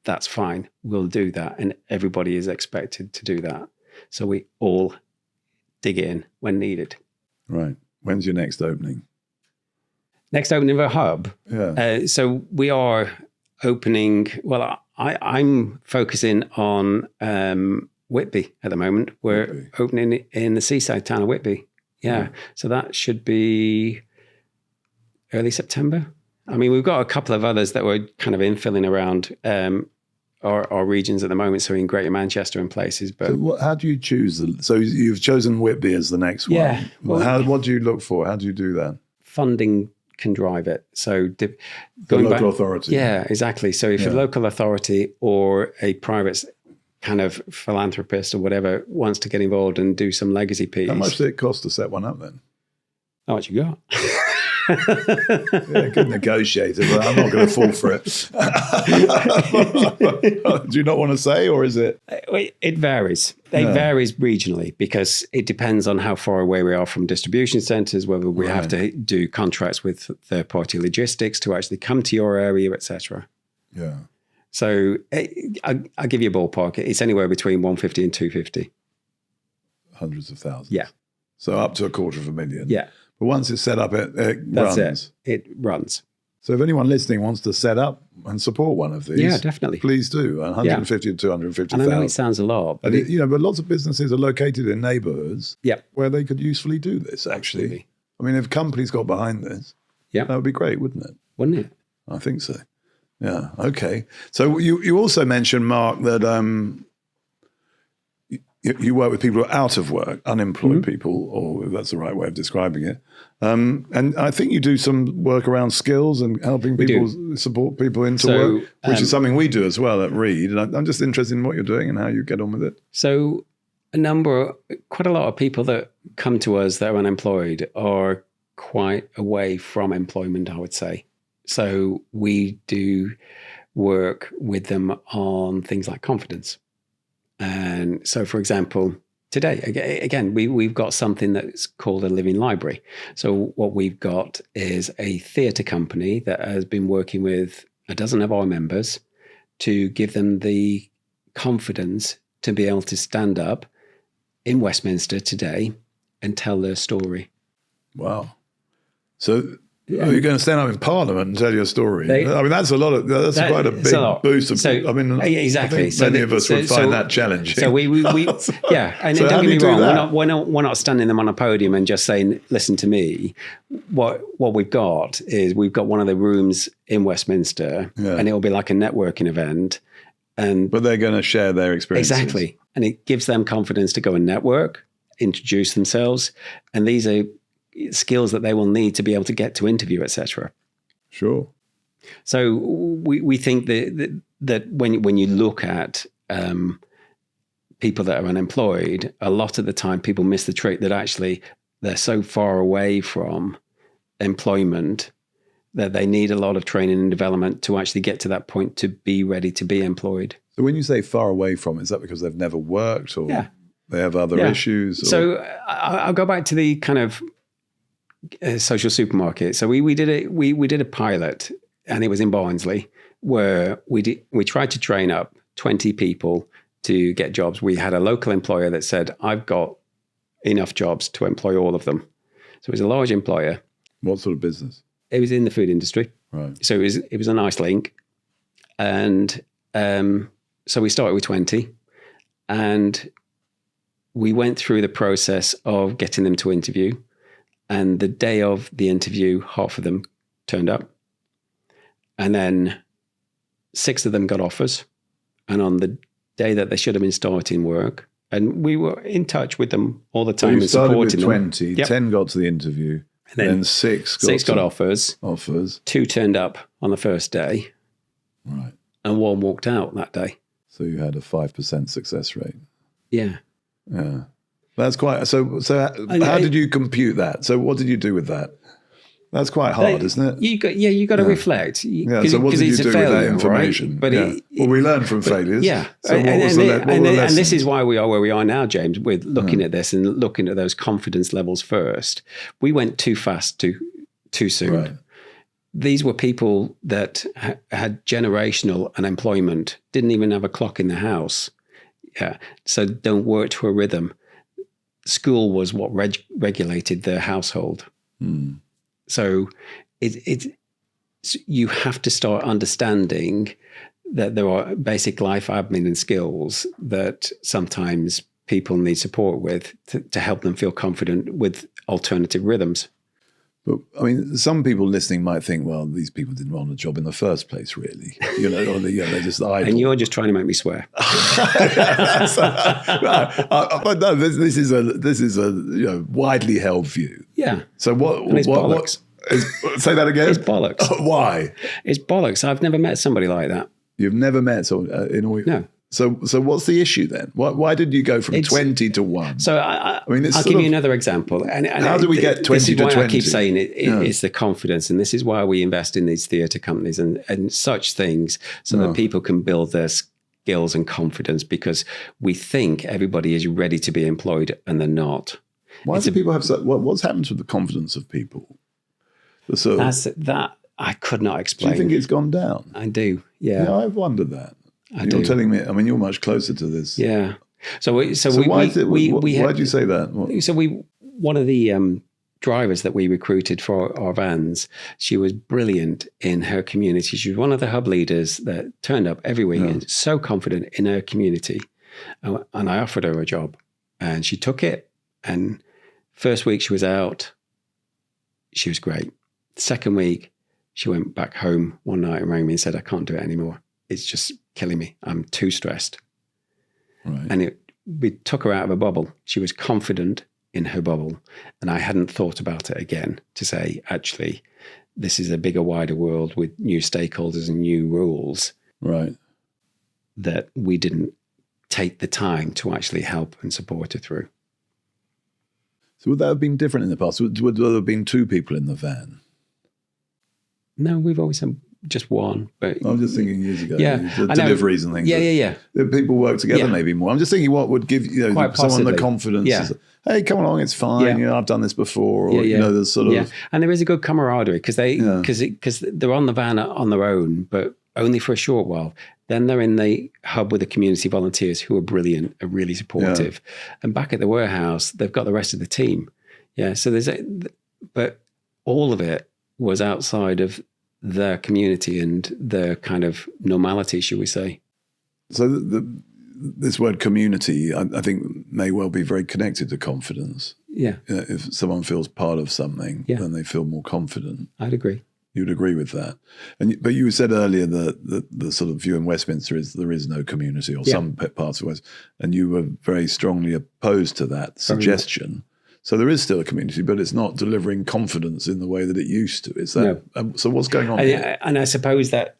that's fine. We'll do that. And everybody is expected to do that. So we all dig in when needed. Right. When's your next opening? Next opening of a hub. Yeah. So we are opening, well, I'm focusing on Whitby at the moment. We're Whitby. opening in the seaside town of Whitby. Yeah. So that should be early September. I mean, we've got a couple of others that we're kind of infilling around our regions at the moment, so in Greater Manchester and places. But So how do you choose? So you've chosen Whitby as the next one. Yeah, well- What do you look for? How do you do that? funding can drive it. So The going local back, authority. yeah, exactly. So if a Yeah. local authority or a private kind of philanthropist or whatever wants to get involved and do some legacy piece, How much did it cost to set one up then? how much you got? Yeah, good negotiator, but I'm not going to fall for it. Do you not want to say, or is it? It varies. It varies regionally because it depends on how far away we are from distribution centres, whether we have to do contracts with third-party logistics to actually come to your area, etc. Yeah. So I'll give you a ballpark. It's anywhere between 150 and 250. Hundreds of thousands. Yeah. So up to $250,000. Yeah, But once it's set up, it that's runs. it. It runs. So if anyone listening wants to set up and support one of these, Yeah, definitely. please do. 150 to 250,000. And I know it sounds a lot, but But lots of businesses are located in neighbourhoods yeah, where they could usefully do this, actually. absolutely. I mean, if companies got behind this, Yeah, that would be great, wouldn't it? wouldn't it? I think so. Yeah. Okay. So you also mentioned, Mark, that you work with people who are out of work, unemployed people, or if that's the right way of describing it. And I think you do some work around skills and helping people support people into work, which is something we do as well at Reed. And I'm just interested in what you're doing and how you get on with it. So quite a lot of people that come to us that are unemployed are quite away from employment, I would say. So we do work with them on things like confidence. And so, for example, today, again, we've got something that's called a living library. So what we've got is a theatre company that has been working with a dozen of our members to give them the confidence to be able to stand up in Westminster today and tell their story. Wow. So you're going to stand up in Parliament and tell your story. I mean, that's quite a big boost. Exactly. I think many of us would find that challenging. So we yeah. And So don't how get do me you do wrong, that? we're not standing them on a podium and just saying, "Listen to me." What we've got is we've got one of the rooms in Westminster, and it'll be like a networking event. But they're going to share their experiences. Exactly, and it gives them confidence to go and network, introduce themselves, and these are skills that they will need to be able to get to interview, etc. Sure. So we think that when you look at people that are unemployed, a lot of the time people miss the trick that actually they're so far away from employment that they need a lot of training and development to actually get to that point to be ready to be employed. So when you say far away from, is that because they've never worked or they have other issues? Or? So I'll go back to the kind of social supermarket. So we did a pilot, and it was in Barnsley, where we tried to train up 20 people to get jobs. We had a local employer that said, "I've got enough jobs to employ all of them." So it was a large employer. What sort of business? It was in the food industry. Right. So it was a nice link, and so we started with 20, and we went through the process of getting them to interview. And the day of the interview, half of them turned up. And then 6 of them got offers. And on the day that they should have been starting work, and we were in touch with them all the time. So you started with supporting 20, them. 10 got to the interview, and then 6 got offers. 2 turned up on the first day. Right. And 1 walked out that day. So you had a 5% success rate. Yeah. Yeah. That's quite, so how did you compute that? So what did you do with that? That's quite hard, isn't it? You got to reflect. So what did you do with that information? Right? Well, we learn from failures. Yeah. So what was the lessons? And this is why we are where we are now, James, with looking at this and looking at those confidence levels first. We went too fast, too soon. Right. These were people that had generational unemployment, didn't even have a clock in the house. Yeah. So don't work to a rhythm. School was what regulated their household. So you have to start understanding that there are basic life admin and skills that sometimes people need support with to help them feel confident with alternative rhythms. But I mean, some people listening might think, well, these people didn't want a job in the first place, really. Or they're just idle. And you're just trying to make me swear. But no, this is a widely held view. Yeah. So And it's bollocks. Say that again. It's bollocks. Why? It's bollocks. I've never met somebody like that. You've never met someone in all. No. So what's the issue then? Why did you go from 20 to 1? So I'll give you another example. And how do we get 20 to 20? This is why I keep saying it's the confidence. And this is why we invest in these theatre companies and such things so that people can build their skills and confidence, because we think everybody is ready to be employed and they're not. Why do people have what's happened to the confidence of people? That I could not explain. Do you think it's gone down? I do, yeah. Yeah, I've wondered that. You're telling me, I mean, you're much closer to this. Yeah. Why do you say that? So one of the drivers that we recruited for our vans, she was brilliant in her community. She was one of the hub leaders that turned up every week and so confident in her community. And I offered her a job and she took it. And first week she was out, she was great. Second week, she went back home one night and rang me and said, I can't do it anymore. It's just killing me. I'm too stressed. Right. And we took her out of a bubble. She was confident in her bubble. And I hadn't thought about it again to say, actually, this is a bigger, wider world with new stakeholders and new rules. Right. That we didn't take the time to actually help and support her through. So would that have been different in the past? Would there have been 2 people in the van? No, we've always had just one. But I'm just thinking years ago. Yeah, the deliveries and things. Yeah. People work together maybe more. I'm just thinking what would give someone the confidence. Yeah. Hey, come along, it's fine. Yeah. I've done this before. Or, there's sort of. And there is a good camaraderie because they're on the van on their own, but only for a short while. Then they're in the hub with the community volunteers who are brilliant, are really supportive. And back at the warehouse, they've got the rest of the team. Yeah. So but all of it was outside of their community and their kind of normality, should we say. So this word community, I think, may well be very connected to confidence. Yeah. If someone feels part of something, then they feel more confident. I'd agree. You'd agree with that. But you said earlier that the sort of view in Westminster is there is no community, or some parts of West, and you were very strongly opposed to that suggestion. So there is still a community, but it's not delivering confidence in the way that it used to. Is that so? What's going on here? And I suppose that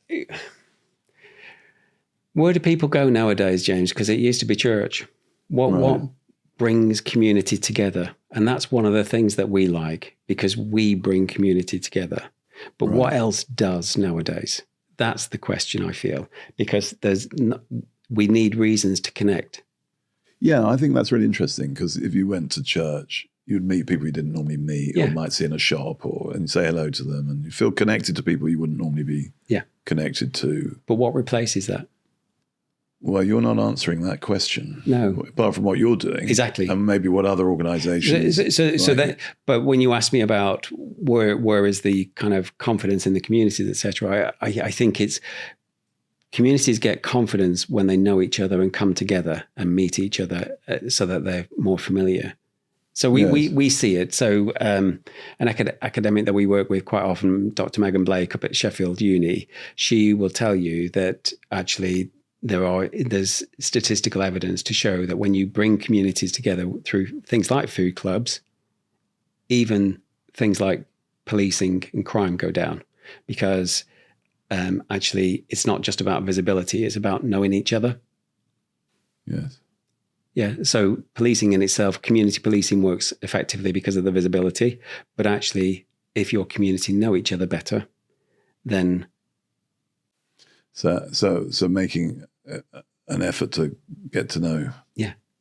where do people go nowadays, James? Because it used to be church. What brings community together? And that's one of the things that we like, because we bring community together. But what else does nowadays? That's the question, I feel, because we need reasons to connect. Yeah, I think that's really interesting, because if you went to church, you'd meet people you didn't normally meet or might see in a shop, and say hello to them, and you feel connected to people you wouldn't normally be connected to. But what replaces that? Well, you're not answering that question. No. Apart from what you're doing. Exactly. And maybe what other organizations. But when you ask me about where is the kind of confidence in the communities, et cetera, I think it's communities get confidence when they know each other and come together and meet each other so that they're more familiar. So we see it. So an academic that we work with quite often, Dr. Megan Blake up at Sheffield Uni, she will tell you that actually there's statistical evidence to show that when you bring communities together through things like food clubs, even things like policing and crime go down, because actually it's not just about visibility, it's about knowing each other. Yes. Yeah. So policing in itself, community policing works effectively because of the visibility. But actually, if your community know each other better, then so making an effort to get to know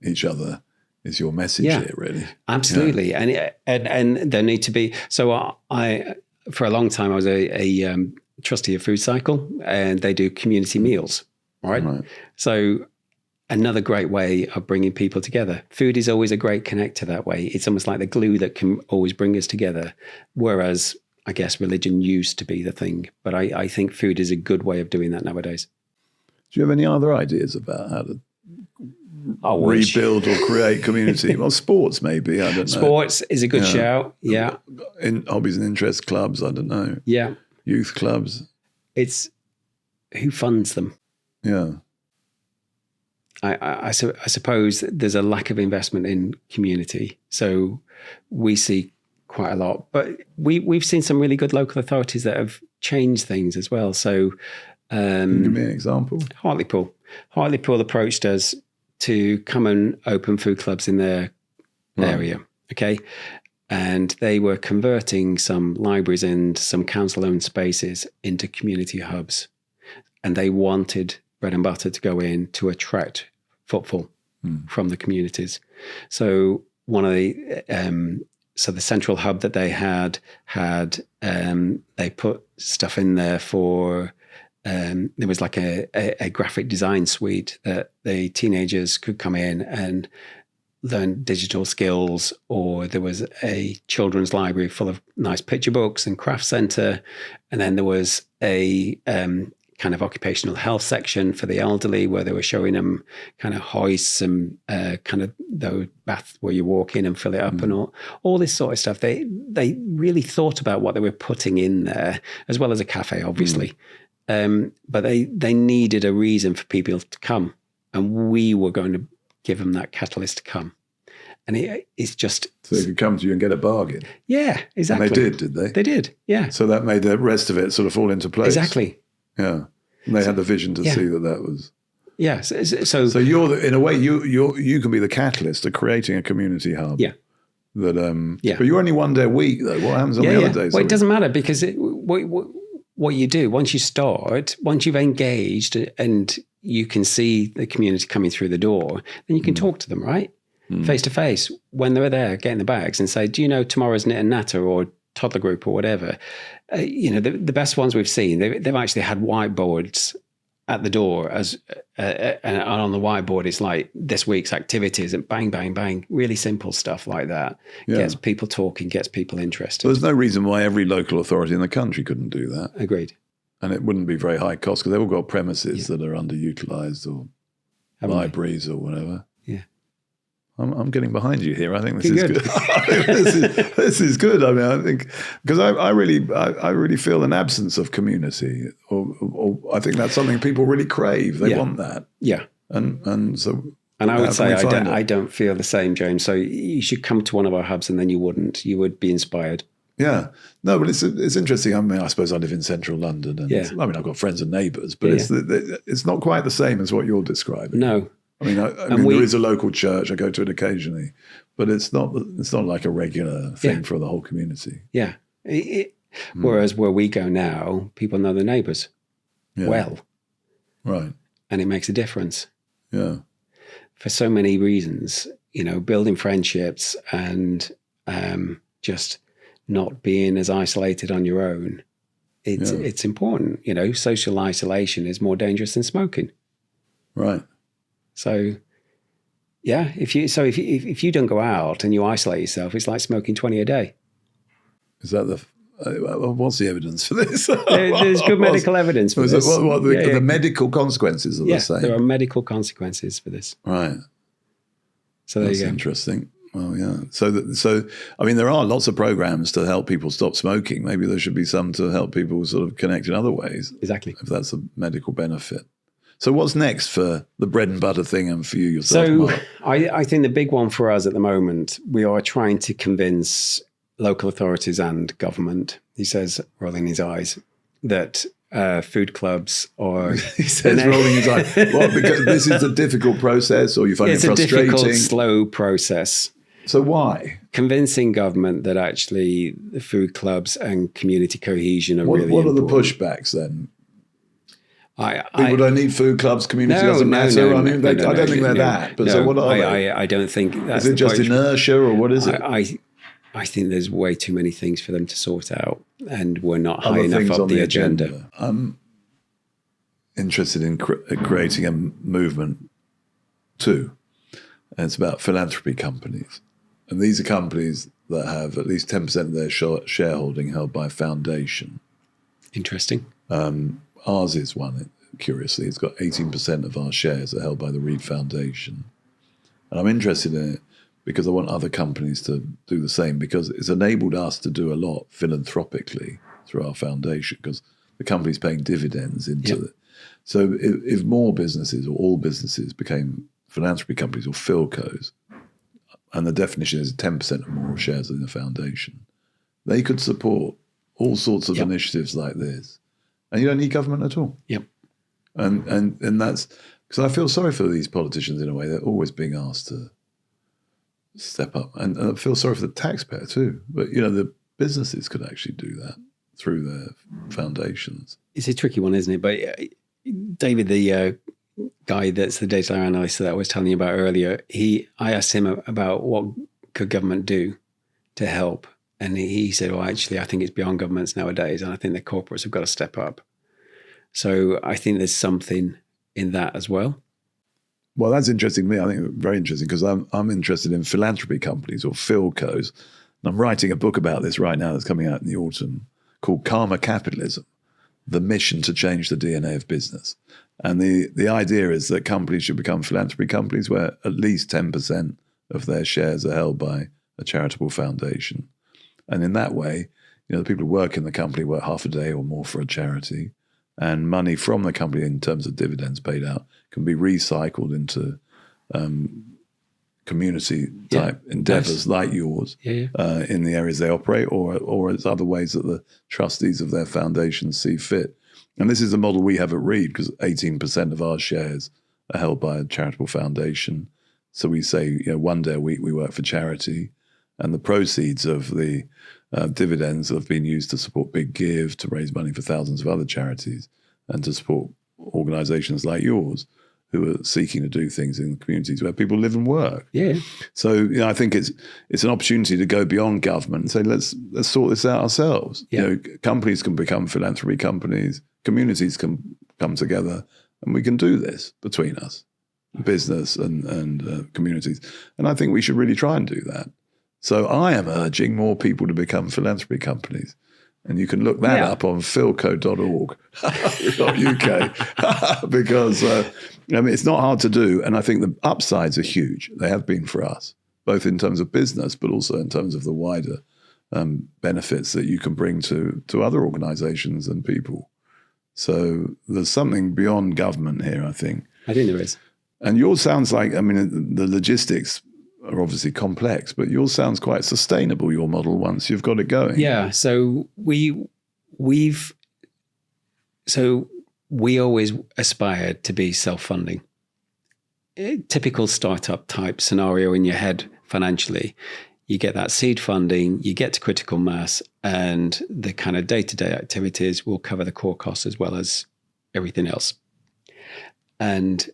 each other is your message here, really. Absolutely. Yeah. And there need to be. So I for a long time I was a trustee of Food Cycle, and they do community meals, right? So another great way of bringing people together. Food is always a great connector that way. It's almost like the glue that can always bring us together. Whereas I guess religion used to be the thing, but I think food is a good way of doing that nowadays. Do you have any other ideas about how to rebuild or create community? Well, sports maybe, I don't know. Sports is a good shout, yeah. In hobbies and interest clubs, I don't know. Yeah. Youth clubs. It's who funds them. Yeah. I suppose there's a lack of investment in community. So we see quite a lot, but we've seen some really good local authorities that have changed things as well. So can you give me an example? Hartlepool approached us to come and open food clubs in their area. Okay. And they were converting some libraries and some council-owned spaces into community hubs. And they wanted bread and butter to go in to attract footfall from the communities. So one of the so the central hub that they had they put stuff in there for there was like a graphic design suite that the teenagers could come in and learn digital skills, or there was a children's library full of nice picture books and craft center, and then there was a kind of occupational health section for the elderly where they were showing them kind of hoists and kind of the bath where you walk in and fill it up and all this sort of stuff. They really thought about what they were putting in there, as well as a cafe, obviously. But they needed a reason for people to come, and we were going to give them that catalyst to come. And it's just... So they could come to you and get a bargain. Yeah, exactly. And they did they? They did, yeah. So that made the rest of it sort of fall into place. Exactly. Yeah. And they had the vision to see that was... Yeah. So you're in a way, you can be the catalyst to creating a community hub. Yeah. That But you're only one day a week, though. What happens on the other days? Well, it doesn't matter, because what you do, once you've engaged and you can see the community coming through the door, then you can talk to them, right? Face to face, when they're there getting the bags, and say, do you know tomorrow's knit and natter or toddler group or whatever? The best ones we've seen, they've actually had whiteboards at the door and on the whiteboard it's like this week's activities, and bang, bang, bang, really simple stuff like that. Gets people talking, gets people interested. Well, there's no reason why every local authority in the country couldn't do that. Agreed. And it wouldn't be very high cost, because they've all got premises that are underutilized or libraries or whatever. Yeah. I'm getting behind you here. I think this is good. this is good. I mean, I think, because I really feel an absence of community, or I think that's something people really crave. They want that. Yeah. And so. And I would say I don't feel the same, James. So you should come to one of our hubs, and then you would be inspired. Yeah. No, but it's interesting. I mean, I suppose I live in central London, and I mean, I've got friends and neighbours, but it's not quite the same as what you're describing. No. I mean, there is a local church. I go to it occasionally, but it's not like a regular thing for the whole community. Yeah. Whereas where we go now, people know their neighbours well. Right. And it makes a difference. Yeah. For so many reasons, building friendships and just not being as isolated on your own. It's important. Social isolation is more dangerous than smoking. Right. So, yeah, if you don't go out and you isolate yourself, it's like smoking 20 a day. Is that what's the evidence for this? There's good medical evidence for this. The medical consequences are the same? There are medical consequences for this. Right. So there you go. That's interesting. Well, yeah. So I mean, there are lots of programs to help people stop smoking. Maybe there should be some to help people sort of connect in other ways. Exactly. If that's a medical benefit. So what's next for the bread and butter thing and for you yourself, Mark? I think the big one for us at the moment, we are trying to convince local authorities and government, he says, rolling his eyes, that food clubs or he says, rolling his eyes. What? Because this is a difficult process, or you find it frustrating? It's a difficult, slow process. So why? Convincing government that actually the food clubs and community cohesion are really important. What are the pushbacks then? People don't need food clubs, community doesn't matter. I don't think they're that. But so what are they? I don't think that's Is it just inertia, or what is it? I think there's way too many things for them to sort out, and we're not high enough up the agenda. I'm interested in creating a movement too. And it's about philanthropy companies. And these are companies that have at least 10% of their shareholding held by a foundation. Interesting. Ours is one, curiously. It's got 18% of our shares are held by the Reed Foundation. And I'm interested in it because I want other companies to do the same, because it's enabled us to do a lot philanthropically through our foundation, because the company's paying dividends into it. So if more businesses, or all businesses, became philanthropy companies or philcos, and the definition is 10% or more shares in the foundation, they could support all sorts of initiatives like this. And you don't need government at all. Yep. And that's because I feel sorry for these politicians in a way. They're always being asked to step up. And I feel sorry for the taxpayer too. But, the businesses could actually do that through their foundations. It's a tricky one, isn't it? But David, the guy that's the data analyst that I was telling you about earlier, I asked him about what could government do to help. And he said, well, actually, I think it's beyond governments nowadays. And I think the corporates have got to step up. So I think there's something in that as well. Well, that's interesting to me. I think very interesting, because I'm interested in philanthropy companies, or philcos. And I'm writing a book about this right now that's coming out in the autumn, called Karma Capitalism, the mission to change the DNA of business. And the idea is that companies should become philanthropy companies where at least 10% of their shares are held by a charitable foundation. And in that way, the people who work in the company work half a day or more for a charity, and money from the company in terms of dividends paid out can be recycled into community type endeavors like yours in the areas they operate, or it's other ways that the trustees of their foundations see fit. And this is a model we have at Reed, because 18% of our shares are held by a charitable foundation. So we say, one day a week we work for charity, and the proceeds of the dividends have been used to support Big Give, to raise money for thousands of other charities, and to support organizations like yours who are seeking to do things in the communities where people live and work. Yeah. So I think it's an opportunity to go beyond government and say, let's sort this out ourselves. Yeah. Companies can become philanthropy companies, communities can come together, and we can do this between us, business and communities. And I think we should really try and do that. So I am urging more people to become philanthropy companies. And you can look that up on philco.org.uk because it's not hard to do. And I think the upsides are huge. They have been for us, both in terms of business, but also in terms of the wider benefits that you can bring to other organizations and people. So there's something beyond government here, I think. I think there is. And yours sounds like, the logistics are obviously complex, but yours sounds quite sustainable, your model, once you've got it going. Yeah. So we always aspired to be self-funding. A typical startup type scenario in your head financially. You get that seed funding, you get to critical mass, and the kind of day-to-day activities will cover the core costs as well as everything else. And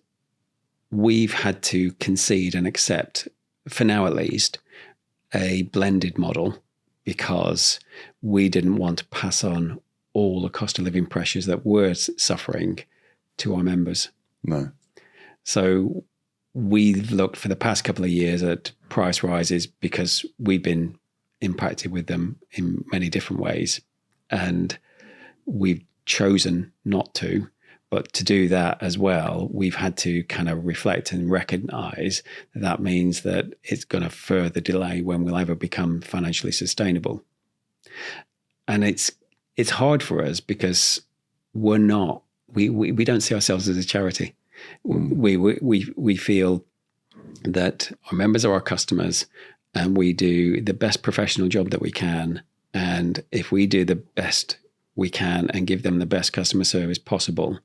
we've had to concede and accept, for now at least, a blended model, because we didn't want to pass on all the cost of living pressures that we're suffering to our members. No. So we've looked for the past couple of years at price rises, because we've been impacted with them in many different ways. And we've chosen not to. But to do that as well, we've had to kind of reflect and recognize that means that it's going to further delay when we'll ever become financially sustainable. And it's hard for us because we don't see ourselves as a charity. We feel that our members are our customers, and we do the best professional job that we can. And if we do the best we can and give them the best customer service possible,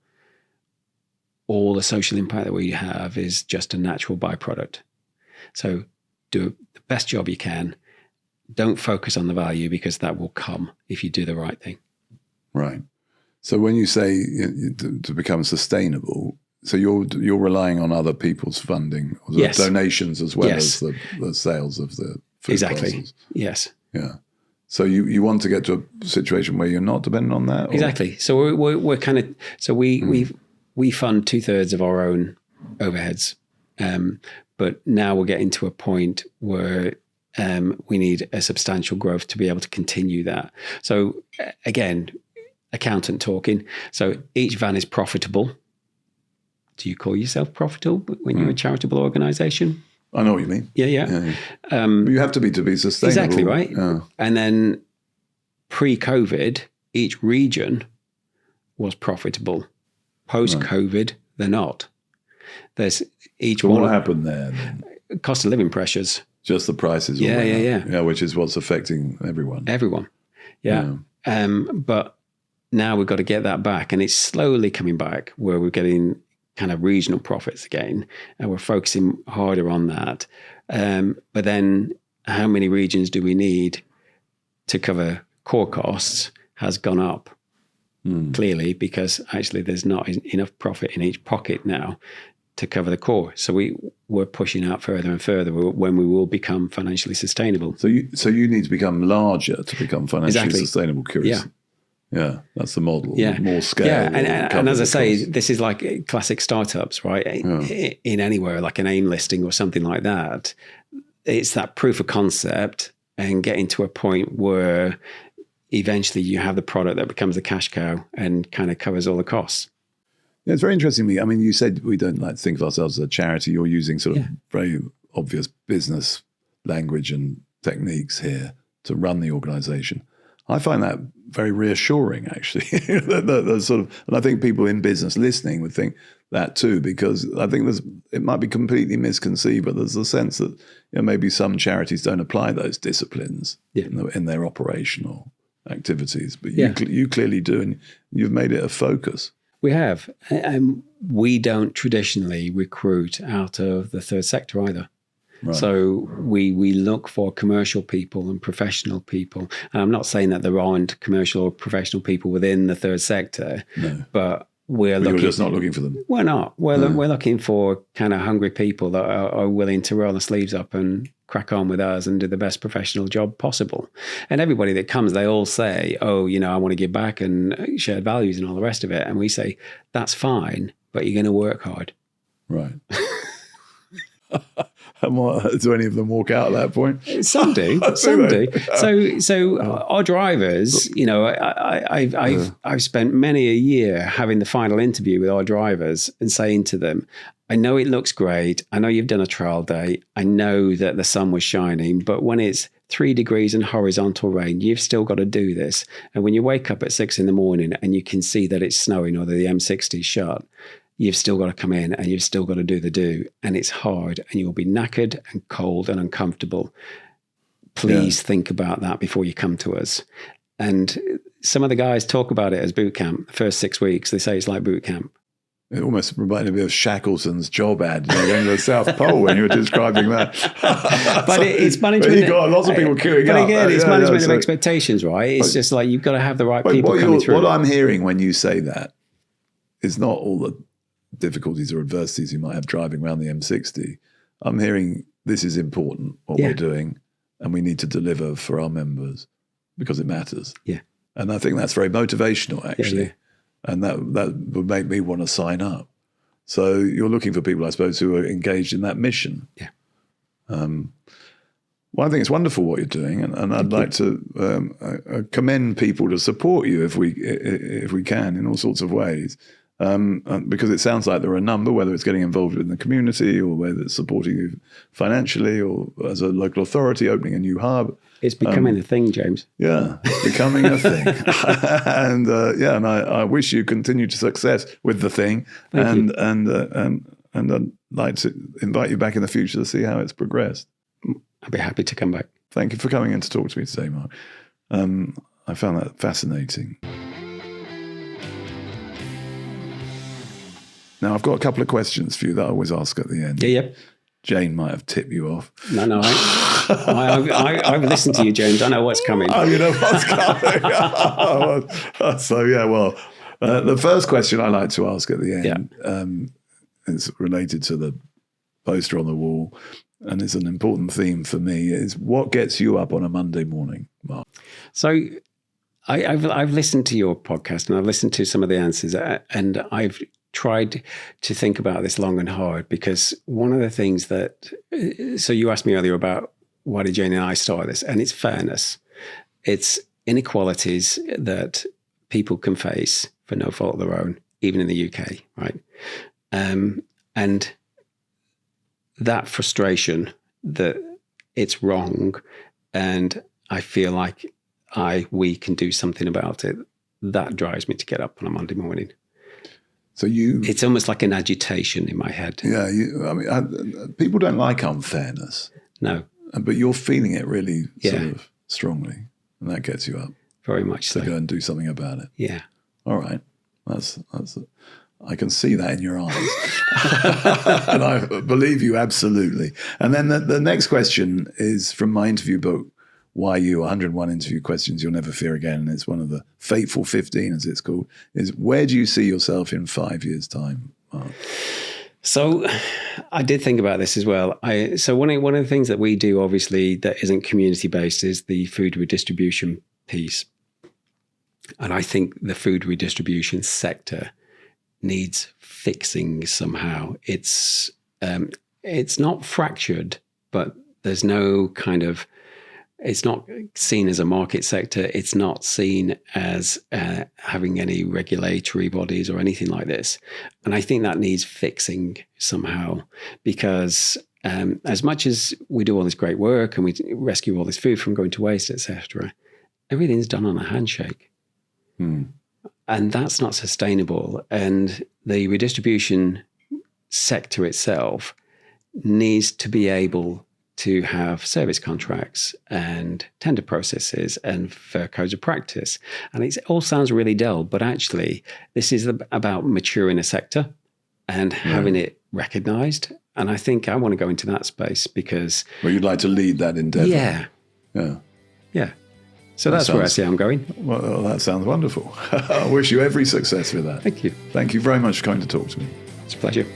all the social impact that we have is just a natural byproduct. So do the best job you can. Don't focus on the value, because that will come if you do the right thing. Right. So when you say to become sustainable, so you're relying on other people's funding, or the Yes. donations as well Yes. as the sales of the food Exactly. parcels. Yes. Yeah. So you want to get to a situation where you're not dependent on that? Or? Exactly. So we're kind of, so we fund 2/3 of our own overheads. But now we're getting to a point where we need a substantial growth to be able to continue that. So again, accountant talking. So each van is profitable. Do you call yourself profitable when you're a charitable organization? I know what you mean. Yeah. You have to be sustainable. Exactly right. Yeah. And then pre-COVID, each region was profitable. Post-COVID, they're not. There's each So one. what happened there then? Cost of living pressures. Just the prices. all Yeah, went yeah, up. Yeah, which is what's affecting everyone. Everyone. Yeah. But now we've got to get that back, and it's slowly coming back where we're getting kind of regional profits again, and we're focusing harder on that. But then how many regions do we need to cover core costs has gone up clearly, because actually there's not enough profit in each pocket now to cover the core. So we're pushing out further and further when we will become financially sustainable. So you need to become larger to become financially Exactly. sustainable. Curious. Yeah, that's the model. Yeah. More scale. Yeah, and as I say, cost. this is like classic startups, right? In anywhere, like an AIM listing or something like that. It's that proof of concept and getting to a point where eventually you have the product that becomes the cash cow and kind of covers all the costs. Yeah, it's very interesting to me. I mean, you said we don't like to think of ourselves as a charity. You're using sort of very obvious business language and techniques here to run the organization. I find that very reassuring, actually. the sort of, and I think people in business listening would think that too, because I think it might be completely misconceived, but there's a sense that maybe some charities don't apply those disciplines in their operational activities, but you clearly do, and you've made it a focus. We have. We don't traditionally recruit out of the third sector either. Right. So we look for commercial people and professional people. And I'm not saying that there aren't commercial or professional people within the third sector, but you're just not looking for them. We're not. We're looking for kind of hungry people that are willing to roll their sleeves up and crack on with us and do the best professional job possible. And everybody that comes, they all say, I want to give back and shared values and all the rest of it. And we say, that's fine, but you're going to work hard. Right. And do any of them walk out at that point? Some do. Some do. So our drivers, I've spent many a year having the final interview with our drivers and saying to them, I know it looks great. I know you've done a trial day. I know that the sun was shining, but when it's 3 degrees and horizontal rain, you've still got to do this. And when you wake up at 6 a.m. and you can see that it's snowing or that the M60 is shut, you've still got to come in and you've still got to do the do. And it's hard and you'll be knackered and cold and uncomfortable. Please think about that before you come to us. And some of the guys talk about it as boot camp. The first 6 weeks, they say it's like boot camp. It almost reminded me of Shackleton's job ad, going to the South Pole when you were describing that. But it's management. But you got lots of people queuing up. But again, it's management of expectations, right? It's just like you've got to have the right people coming through. What I'm hearing when you say that is not all the difficulties or adversities you might have driving around the M60. I'm hearing this is important, what we're doing, and we need to deliver for our members because it matters. Yeah. And I think that's very motivational, actually. Yeah. And that would make me want to sign up. So you're looking for people, I suppose, who are engaged in that mission. Yeah. Well, I think it's wonderful what you're doing, and I'd like to commend people to support you if we can in all sorts of ways. Because it sounds like there are a number, whether it's getting involved in the community or whether it's supporting you financially or as a local authority opening a new hub. It's becoming a thing, James. Yeah, becoming a thing. And and I wish you continued success with the thing. Thank you. And I'd like to invite you back in the future to see how it's progressed. I'd be happy to come back. Thank you for coming in to talk to me today, Mark. I found that fascinating. Now, I've got a couple of questions for you that I always ask at the end. Yeah. Jane might have tipped you off. No, I've listened to you, James. I know what's coming. Oh, you know what's coming. The first question I like to ask at the end is related to the poster on the wall, and it's an important theme for me, is what gets you up on a Monday morning, Mark? So I've listened to your podcast, and I've listened to some of the answers, and I've tried to think about this long and hard, because one of the things that, so you asked me earlier about why did Jane and I start this, and it's fairness. It's inequalities that people can face for no fault of their own, even in the UK, right? And that frustration that it's wrong, and I feel like we can do something about it, that drives me to get up on a Monday morning. So it's almost like an agitation in my head. Yeah, people don't like unfairness. No. But you're feeling it really sort of strongly, and that gets you up. Very much so. To go and do something about it. Yeah. All right. That's I can see that in your eyes. And I believe you absolutely. And then the next question is from my interview book, Why You? 101 Interview Questions You'll Never Fear Again. And it's one of the fateful 15, as it's called, is where do you see yourself in 5 years' time, Mark? So I did think about this as well. So one of the things that we do, obviously, that isn't community-based is the food redistribution piece. And I think the food redistribution sector needs fixing somehow. It's not fractured, but there's no kind of, it's not seen as a market sector. It's not seen as having any regulatory bodies or anything like this. And I think that needs fixing somehow, because as much as we do all this great work and we rescue all this food from going to waste, etc., everything's done on a handshake. And that's not sustainable. And the redistribution sector itself needs to be able to have service contracts and tender processes and fair codes of practice. And it all sounds really dull, but actually this is about maturing a sector and having it recognized. And I think I want to go into that space because... Well, you'd like to lead that endeavor. Yeah. So that's where I see I'm going. Well, that sounds wonderful. I wish you every success with that. Thank you. Thank you very much for coming to talk to me. It's a pleasure.